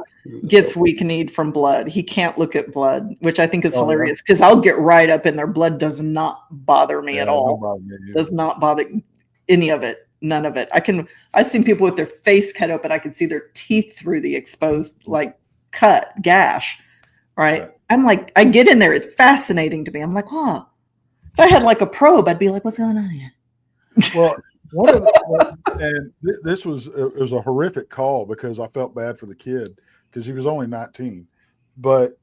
gets weak-kneed from blood. He can't look at blood, which I think is hilarious because I'll get right up in there. Blood does not bother me at all. Does not bother any of it. None of it. I've seen people with their face cut open. I can see their teeth through the exposed gash. Right? I'm like, I get in there. It's fascinating to me. I'm like, oh, if I had like a probe, I'd be like, what's going on here? Well, this was a horrific call because I felt bad for the kid because he was only 19. But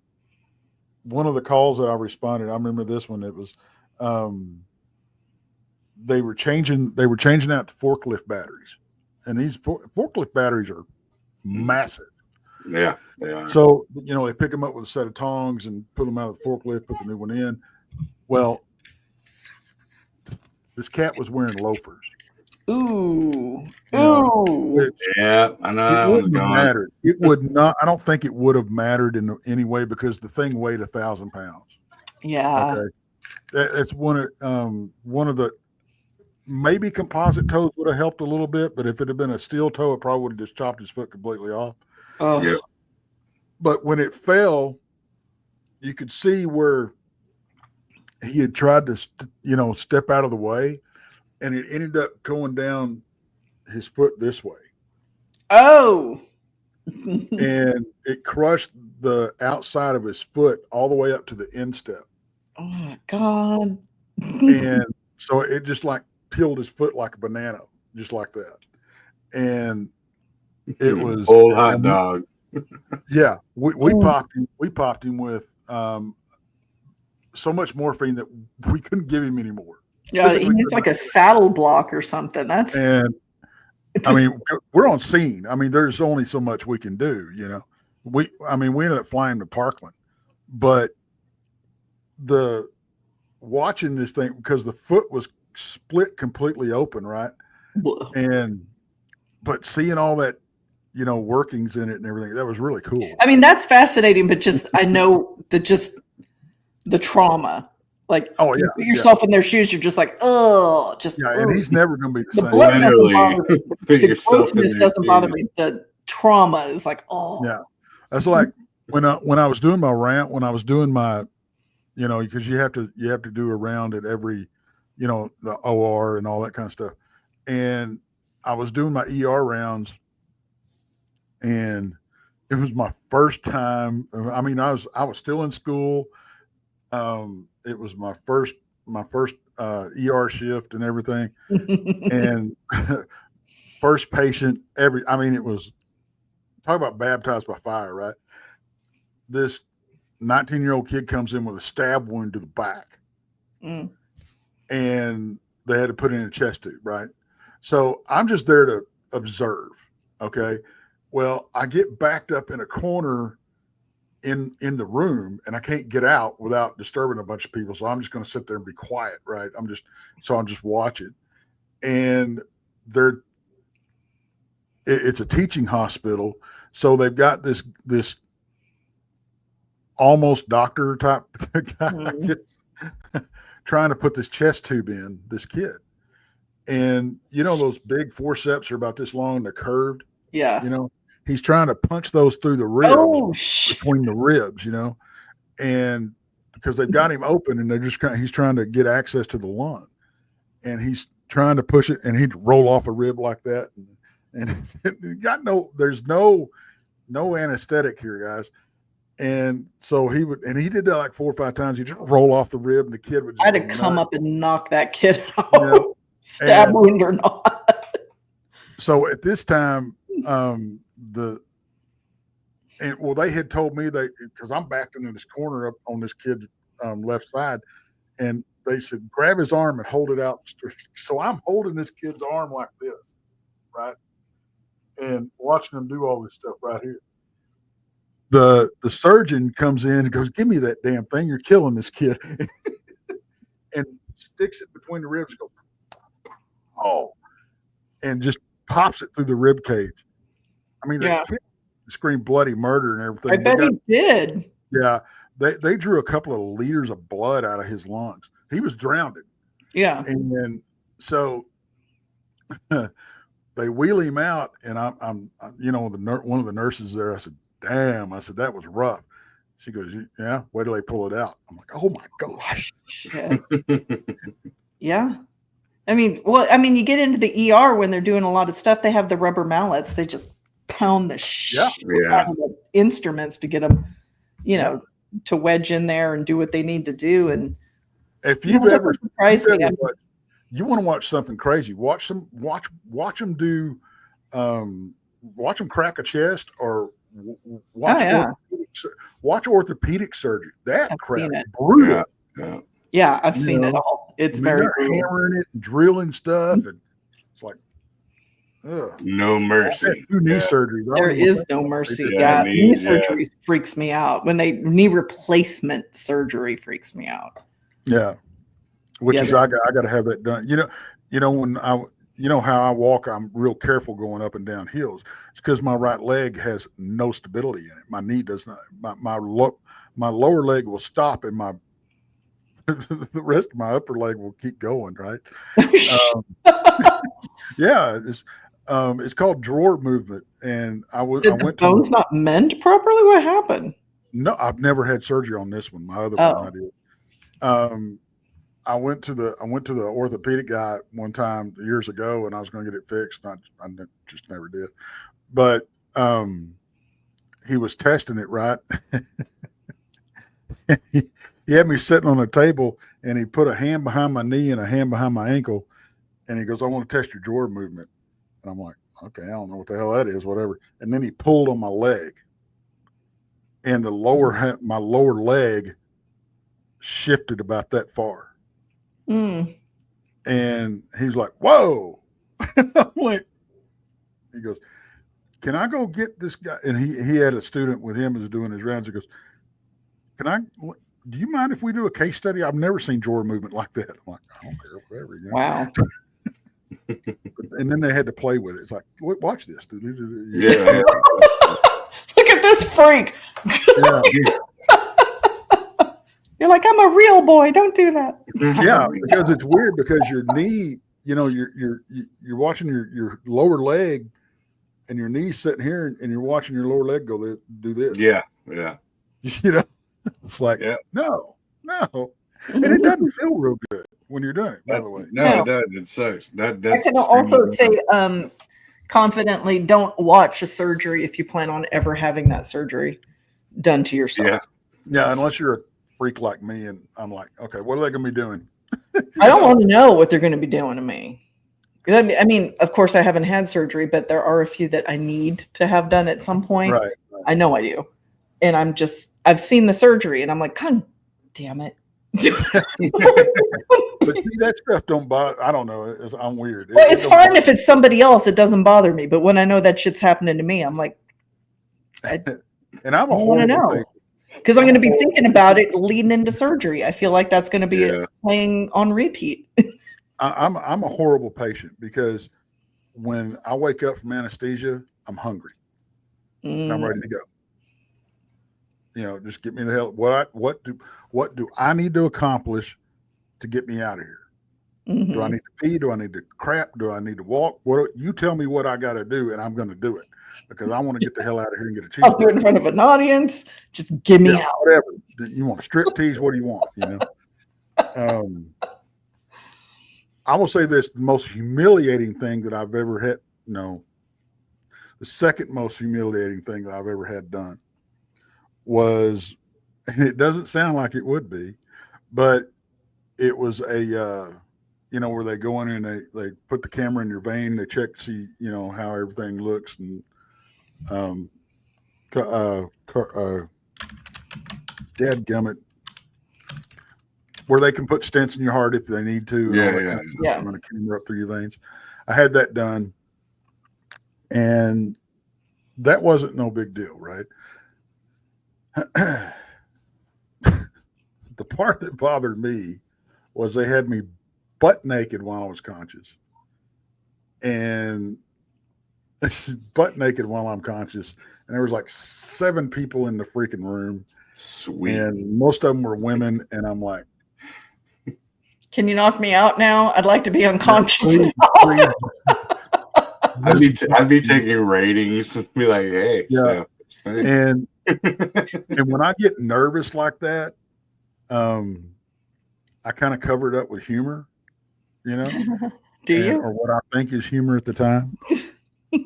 one of the calls that I responded, I remember this one. It was they were changing out the forklift batteries, and these forklift batteries are massive. Yeah, they are. So they pick them up with a set of tongs and put them out of the forklift, put the new one in. Well, this cat was wearing loafers. Ooh. Yeah, I know. It wouldn't have mattered. It would not. I don't think it would have mattered in any way because the thing weighed 1,000 pounds. Yeah. Okay. It's one of the maybe composite toes would have helped a little bit, but if it had been a steel toe, it probably would have just chopped his foot completely off. Oh. Yeah. But when it fell, you could see where he had tried to, step out of the way. And it ended up going down his foot this way. Oh. And it crushed the outside of his foot all the way up to the instep. Oh, my God. And so it just like peeled his foot like a banana, just like that. And it was old hot dog. Yeah. We popped him with so much morphine that we couldn't give him anymore. Yeah, he needs like a saddle block or something. And I mean, we're on scene. I mean, there's only so much we can do, We ended up flying to Parkland, but watching this thing, because the foot was split completely open, right? But seeing all that, workings in it and everything, that was really cool. I mean, that's fascinating, but I know that just the trauma. Like, you put yourself in their shoes, you're just like, oh, just. Yeah, and he's never going to be the same. Blood doesn't bother me. The grossness doesn't bother me. The trauma is like, oh. Yeah, that's like when I was doing my round, when I was doing my, because you have to do a round at every, the OR and all that kind of stuff, and I was doing my ER rounds, and it was my first time. I mean, I was still in school. It was my first ER shift and everything, and first patient. It was, talk about baptized by fire, right? This 19-year-old kid comes in with a stab wound to the back, and they had to put in a chest tube, right? So I'm just there to observe. Okay, well, I get backed up in a corner in the room, and I can't get out without disturbing a bunch of people. So I'm just going to sit there and be quiet, right? I'm just watching. And it's a teaching hospital. So they've got this almost doctor type guy trying to put this chest tube in this kid. And those big forceps are about this long and they're curved. Yeah. He's trying to punch those through the ribs, between the ribs, and because they've got him open and he's trying to get access to the lung, and he's trying to push it, and he'd roll off a rib like that. And there's no anesthetic here, guys. And so he did that like 4 or 5 times. He'd just roll off the rib, and the kid would just I had to come up and knock that kid out, stab wound or not. So at this time, they had told me because I'm backed into this corner up on this kid's left side, and they said, grab his arm and hold it out. So I'm holding this kid's arm like this, right? And watching him do all this stuff right here. The surgeon comes in and goes, give me that damn thing. You're killing this kid. And sticks it between the ribs, goes, oh, and just pops it through the rib cage. I mean, the kid screamed bloody murder and everything. I bet he did. Yeah. They drew a couple of liters of blood out of his lungs. He was drowned. Yeah. And then so they wheel him out, and I'm one of the nurses there. I said, damn. I said, that was rough. She goes, yeah, wait till they pull it out. I'm like, oh my gosh. Yeah. I mean, you get into the ER when they're doing a lot of stuff. They have the rubber mallets. They just pound the shit out of the instruments to get them, to wedge in there and do what they need to do. And if you want to watch something crazy, watch them do, watch them crack a chest, or watch orthopedic surgery. That crap is brutal. Yeah, I've seen it all. It's very hammering it and drilling stuff, and it's like, no mercy. Knee surgery. There is no mercy. Knee surgery freaks me out. Knee replacement surgery freaks me out. Yeah, which is I got to have that done. When how I walk, I'm real careful going up and down hills. It's because my right leg has no stability in it. My knee does not. My lower leg will stop, and the rest of my upper leg will keep going, right? Yeah, it's called drawer movement, and Did the bones not mend properly? What happened? No, I've never had surgery on this one. My other one I did. I went to the orthopedic guy one time years ago, and I was going to get it fixed. I just never did, but he was testing it, right. He had me sitting on a table, and he put a hand behind my knee and a hand behind my ankle, and he goes, I want to test your drawer movement. And I'm like, okay, I don't know what the hell that is, whatever. And then he pulled on my leg, and my lower leg shifted about that far. And he's like, whoa. I'm like, he goes, can I go get this guy? And he had a student with him who's doing his rounds. He goes, can I do you mind if we do a case study? I've never seen jaw movement like that. I'm like, I don't care, whatever. You know? Wow. And then they had to play with it. It's like, watch this. Yeah. Look at this freak. Yeah. You're like, I'm a real boy. Don't do that. Yeah, because it's weird because your knee, you know, you're watching your lower leg and your knee's sitting here and you're watching your lower leg do this. Yeah. You know, it's like, no. And it doesn't feel real good when you're doing it, by the way. No, it does. It sucks. I can also say confidently, don't watch a surgery if you plan on ever having that surgery done to yourself. Yeah, unless you're a freak like me and I'm like, okay, what are they going to be doing? I don't want to know what they're going to be doing to me. I mean, of course, I haven't had surgery, but there are a few that I need to have done at some point. Right. I know I do. And I've seen the surgery and I'm like, God damn it. But see, that stuff don't bother. I don't know. I'm weird. Well, it's fine if it's somebody else. It doesn't bother me. But when I know that shit's happening to me, I'm like, and I'm a want to know. Because I'm going to be thinking about it leading into surgery. I feel like that's going to be playing on repeat. I'm a horrible patient because when I wake up from anesthesia, I'm hungry and I'm ready to go. You know, just get me the hell. What do I need to accomplish to get me out of here? Mm-hmm. Do I need to pee? Do I need to crap? Do I need to walk? You tell me what I got to do, and I'm going to do it because I want to get the hell out of here and get a cheese. I'll do it in front of an audience. Just get me out. Whatever. You want a strip tease? What do you want? You know. I will say this: the most humiliating thing that I've ever had. No, the second most humiliating thing that I've ever had done was, and it doesn't sound like it would be, but it was a, where they go in and they put the camera in your vein, they check to see, how everything looks, and dadgummit, where they can put stents in your heart if they need to. Run a camera up through your veins. I had that done, and that wasn't no big deal, right? The part that bothered me was they had me butt naked while I was conscious, and butt naked while I'm conscious. And there was like 7 people in the freaking room. Sweet. And most of them were women. And I'm like, can you knock me out now? I'd like to be unconscious. Please. I'd be taking ratings and be like, hey, and when I get nervous like that, I kind of cover it up with humor, Do you? Or what I think is humor at the time.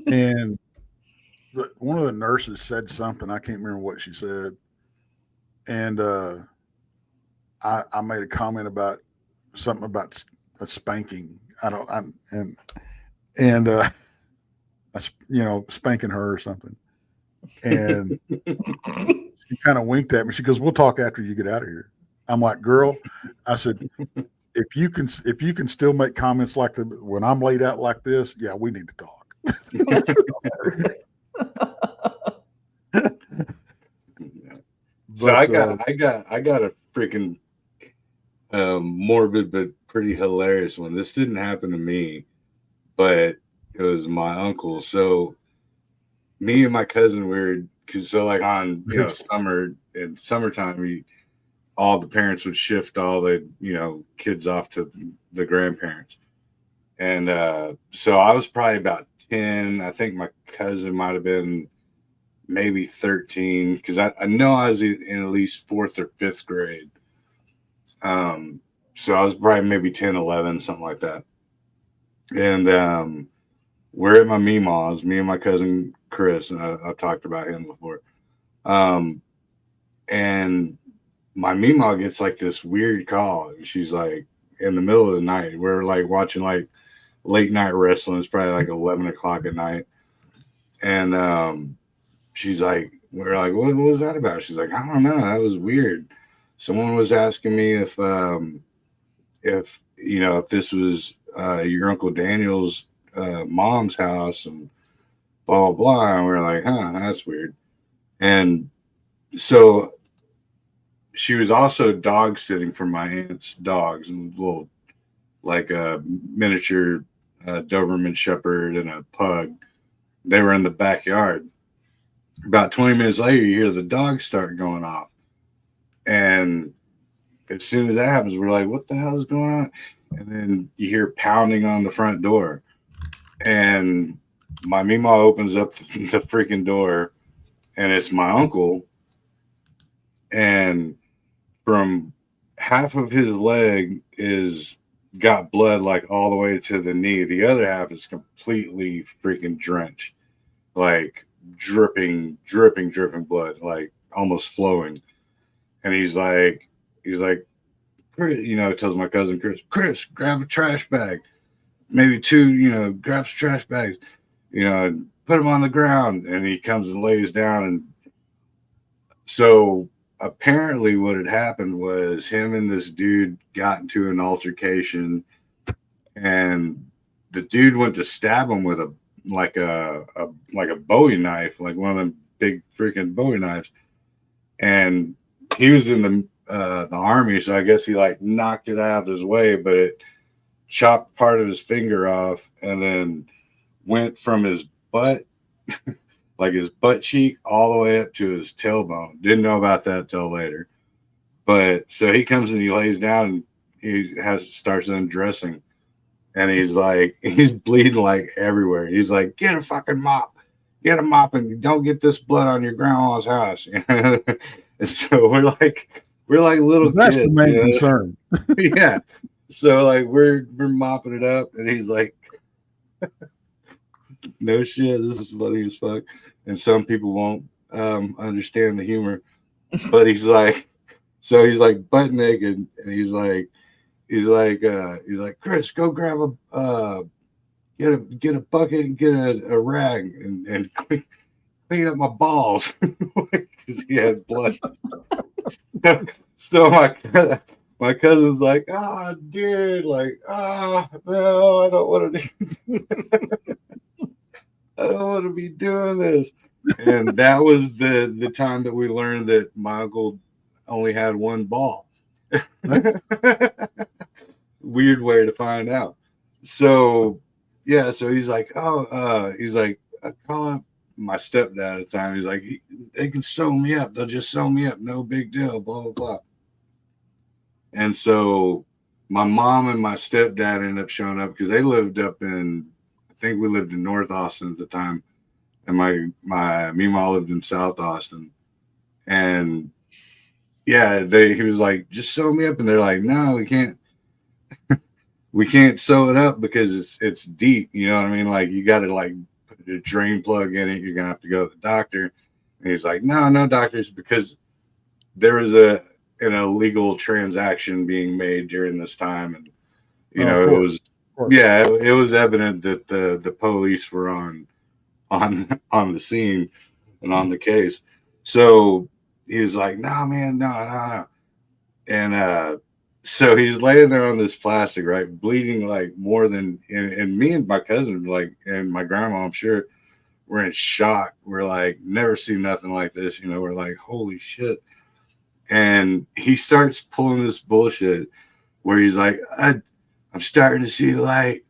And one of the nurses said something, I can't remember what she said, and I made a comment about something about a spanking. Spanking her or something. And she kind of winked at me. She goes, "We'll talk after you get out of here." I'm like, "Girl," I said, if you can still make comments like that when I'm laid out like this, yeah, we need to talk. So I got a freaking morbid but pretty hilarious one. This didn't happen to me, but it was my uncle. So me and my cousin like on summertime, all the parents would shift all the kids off to the grandparents, and so I was probably about 10. I think my cousin might have been maybe 13, because I know I was in at least 4th or 5th grade. So I was probably maybe 10, 11, something like that. And we're at my Meemaw's, me and my cousin Chris, and I've talked about him before. And my Meemaw gets like this weird call. She's like in the middle of the night. We're like watching like late night wrestling. It's probably like 11 o'clock at night. And she's like, we're like, what was that about? She's like, I don't know. That was weird. Someone was asking me if this was your Uncle Daniel's mom's house, and blah, blah, blah. And we're like, huh, that's weird. And so she was also dog sitting for my aunt's dogs, and little like a miniature Doberman Shepherd and a pug. They were in the backyard. About 20 minutes later, you hear the dogs start going off, and as soon as that happens, we're like, "What the hell is going on?" And then you hear pounding on the front door, and my Meemaw opens up the freaking door, and it's my uncle. And from half of his leg is got blood like all the way to the knee. The other half is completely freaking drenched, like dripping blood, like almost flowing. And he's like, tells my cousin Chris, grab a trash bag, maybe two, grab some trash bags, and put them on the ground. And he comes and lays down. And so apparently what had happened was him and this dude got into an altercation, and the dude went to stab him with a Bowie knife, like one of them big freaking Bowie knives. And he was in the army, so I guess he like knocked it out of his way, but it chopped part of his finger off and then went from his butt like his butt cheek all the way up to his tailbone. Didn't know about that till later. But so he comes and he lays down and he starts undressing, and he's bleeding like everywhere. He's like, get a fucking mop, get a mop, and don't get this blood on your grandma's house. And so we're like little That's kids. the main concern. Yeah. So like we're mopping it up, and he's like, no shit, this is funny as fuck. And some people won't understand the humor, but he's like butt naked, and he's like, Chris, go grab get a bucket and get a rag and clean up my balls because he had blood. So my cousin's like, dude, like, no, I don't want to do I don't want to be doing this. And that was the time that we learned that my uncle only had one ball. Weird way to find out. So yeah, so he's like, I call up my stepdad at the time. He's like, they can sew me up. They'll just sew me up. No big deal, blah, blah, blah. And so my mom and my stepdad ended up showing up because they lived up in, I think we lived in North Austin at the time. And my Meemaw lived in South Austin. And yeah, he was like, just sew me up. And they're like, no, we can't sew it up because it's deep. You know what I mean? Like you got to like put a drain plug in it. You're going to have to go to the doctor. And he's like, no doctors, because there was an illegal transaction being made during this time. And, it was evident that the police were on the scene and on the case. So he was like, no, man, no. And so he's laying there on this plastic, right, bleeding like more than, and me and my cousin, like, and my grandma, I'm sure, we're in shock. We're like, never seen nothing like this. We're like, holy shit. And he starts pulling this bullshit where he's like, I'm starting to see the light.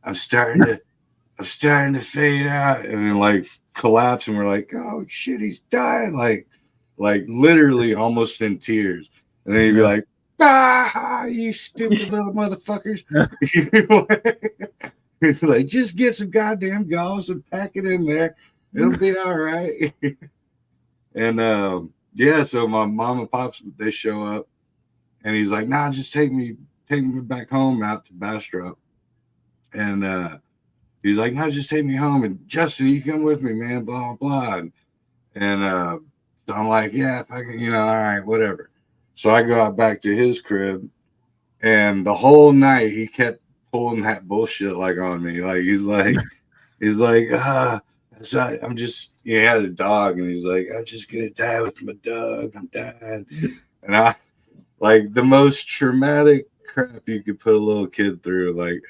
I'm starting to fade out, and then like collapse, and we're like, oh shit, he's dying, like literally almost in tears. And then he'd be like, you stupid little motherfuckers. He's like, just get some goddamn gauze and pack it in there. It'll be all right. And so my mom and pops, they show up, and he's like, nah, just take me back home out to Bastrop. And he's like, no, just take me home. And Justin, you come with me, man, blah, blah. And so I'm like, yeah, if I can, all right, whatever. So I go out back to his crib, and the whole night he kept pulling that bullshit like on me. Like he's like, I'm just, he had a dog, and he's like, I'm just gonna die with my dog. I'm dying. And I like the most traumatic crap you could put a little kid through, like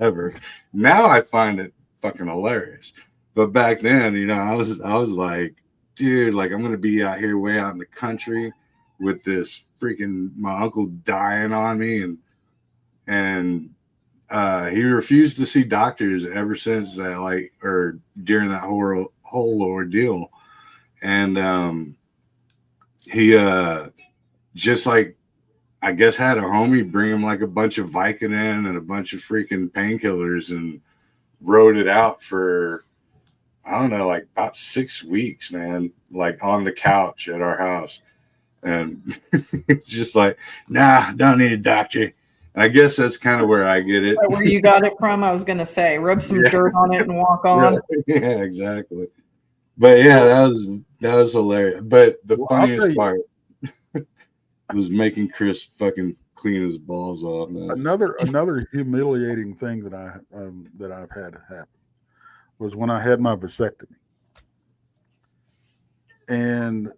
ever. Now I find it fucking hilarious. But back then, I was like, dude, like I'm gonna be out here way out in the country. with this freaking my uncle dying on me, and he refused to see doctors ever since that, like, or during that whole ordeal. And he just like, I guess, had a homie bring him like a bunch of Vicodin and a bunch of freaking painkillers and rode it out for, I don't know, like about 6 weeks, man, like on the couch at our house. And it's just like, nah, don't need a doctor. And I guess that's kind of where I get it. Where you got it from? I was going to say, rub some Yeah. dirt on it and walk on. Yeah, exactly. But yeah, that was hilarious. But the funniest part was making Chris fucking clean his balls off, man. Another humiliating thing that I've had happen was when I had my vasectomy, and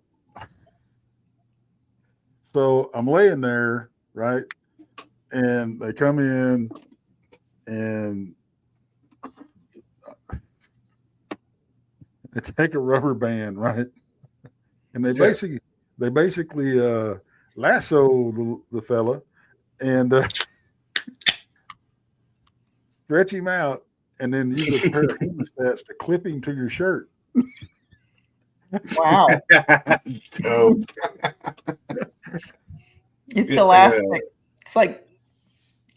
so I'm laying there, right, and they come in and they take a rubber band, right, and they basically lasso the fella and stretch him out, and then use a pair of hemostats to clip him to your shirt. Wow. Dope. It's elastic. It's like,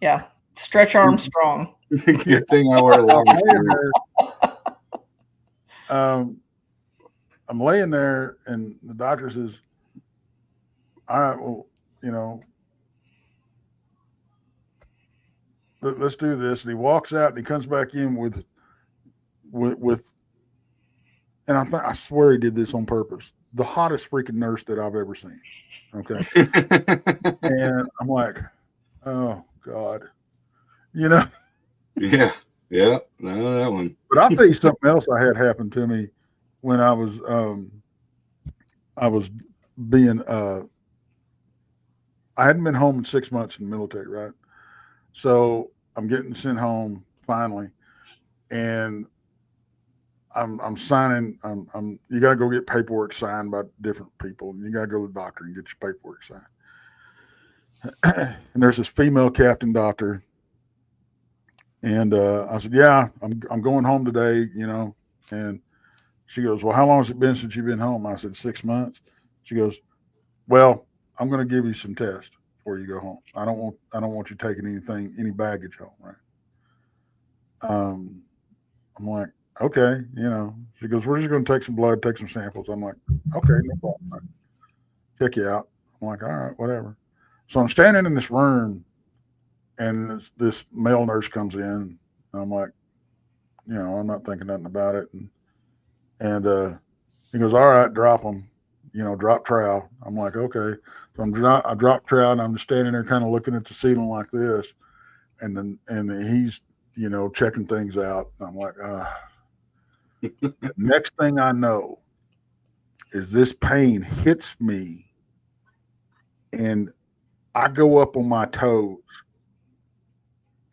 yeah, stretch Armstrong. Good thing I wear a long shirt. I'm laying there, and the doctor says, all right, well, let's do this. And he walks out and he comes back in with and I swear he did this on purpose, the hottest freaking nurse that I've ever seen. Okay. And I'm like, oh God, Yeah. None of that one. But I'll tell you something else I had happen to me when I was being I hadn't been home in 6 months in the military, right? So I'm getting sent home finally, and I'm signing. You got to go get paperwork signed by different people. You got to go to the doctor and get your paperwork signed. And there's this female captain doctor, and I said, "Yeah, I'm going home today," And she goes, "Well, how long has it been since you've been home?" I said, 6 months. She goes, "Well, I'm going to give you some tests before you go home. I don't want you taking any baggage home, right?" I'm like, okay, She goes, "We're just going to take some blood, take some samples." I'm like, okay, no problem. Right. Check you out. I'm like, all right, whatever. So I'm standing in this room, and this male nurse comes in. And I'm like, I'm not thinking nothing about it. And he goes, "All right, drop them. Drop trowel." I'm like, okay. So I drop trowel, and I'm just standing there kind of looking at the ceiling like this. And then he's, checking things out. And I'm like, Next thing I know is this pain hits me, and I go up on my toes,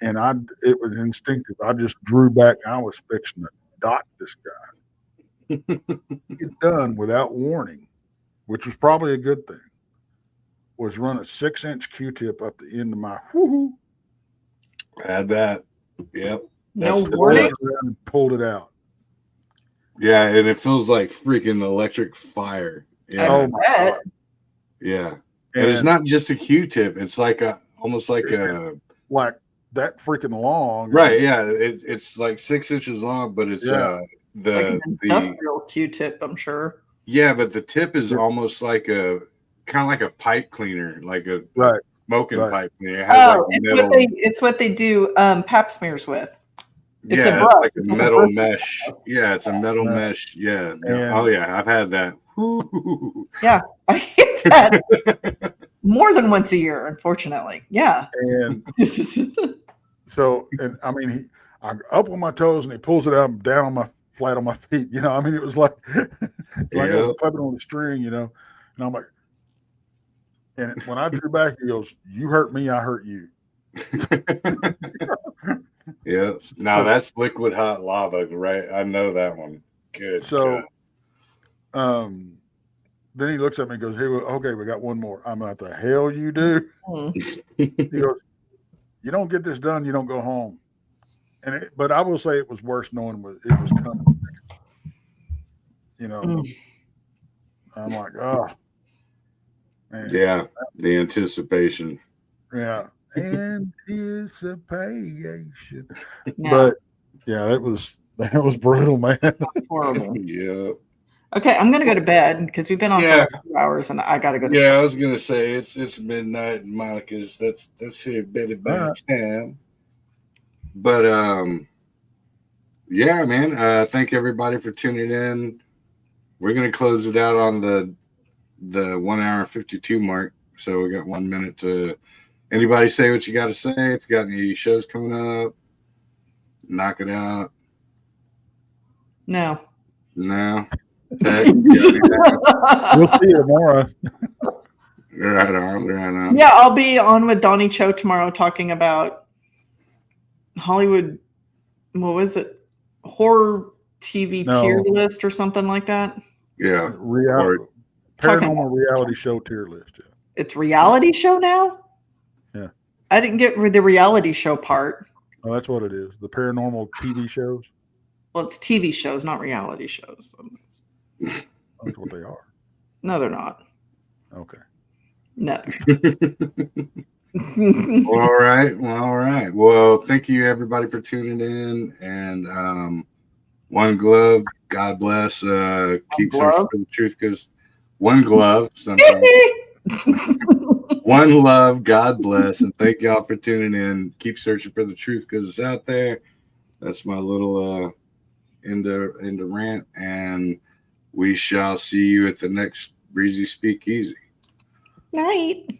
and it was instinctive. I just drew back. I was fixing to dot this guy. Get done without warning, which was probably a good thing. Was run a 6-inch Q-tip up the end of my whoo-hoo. Had that. Yep. No warning. And pulled it out. Yeah, and it feels like freaking electric fire. Yeah. Oh my God. Yeah. And it's not just a Q-tip. It's like almost like like that freaking long. Right. Yeah. It's like 6 inches long, but it's It's like an industrial Q-tip, I'm sure. Yeah, but the tip is almost like kind of like a pipe cleaner, like a smoking pipe cleaner. It has it's what they do pap smears with. It's a brush. It's like a metal mesh. Yeah, it's a metal mesh. Yeah. Oh yeah, I've had that. Yeah, I hate that more than once a year, unfortunately. Yeah. And so, and I mean, I'm up on my toes, and he pulls it out. I'm down flat on my feet. I mean, it was like like I was puppet on the string. And I'm like, and when I drew back, he goes, "You hurt me, I hurt you." Yeah. Now that's liquid hot lava, right? I know that one. Good. So, Then he looks at me and goes, "Hey, okay, we got one more." I'm like, "The hell you do?" He goes, "You don't get this done, you don't go home." But I will say it was worse knowing it was coming. You know, Mm. I'm like, oh man, Yeah, the anticipation. yeah, anticipation. No, But yeah, that was brutal, man. horrible. Yeah. Okay, I'm gonna go to bed because we've been on for Yeah. like 2 hours, and I gotta go to Yeah, I sleep. was gonna say it's midnight and Monica's that's here better by Right. time. But yeah, man. Thank everybody for tuning in. We're gonna close it out on the 1 hour and 52 mark. So we got 1 minute to anybody say what you gotta say. If you got any shows coming up, knock it out. No. No. Ted, you got anything? We'll see you tomorrow. Right on, right on. Yeah, I'll be on with Donnie Cho tomorrow talking about Hollywood. What was it? Horror TV No. tier list or something like that. Yeah. Paranormal reality show tier list. Yeah. It's reality show now? Yeah. I didn't get the reality show part. Oh, that's what it is. The paranormal TV shows. Well, it's TV shows, not reality shows. That's what they are. No, they're not. Okay. No. All right. Well, thank you everybody for tuning in. And one glove, God bless. Keep searching for the truth because one glove sometimes. One love, God bless, and thank y'all for tuning in. Keep searching for the truth because it's out there. That's my little into rant, and we shall see you at the next Breezy Speakeasy. Night.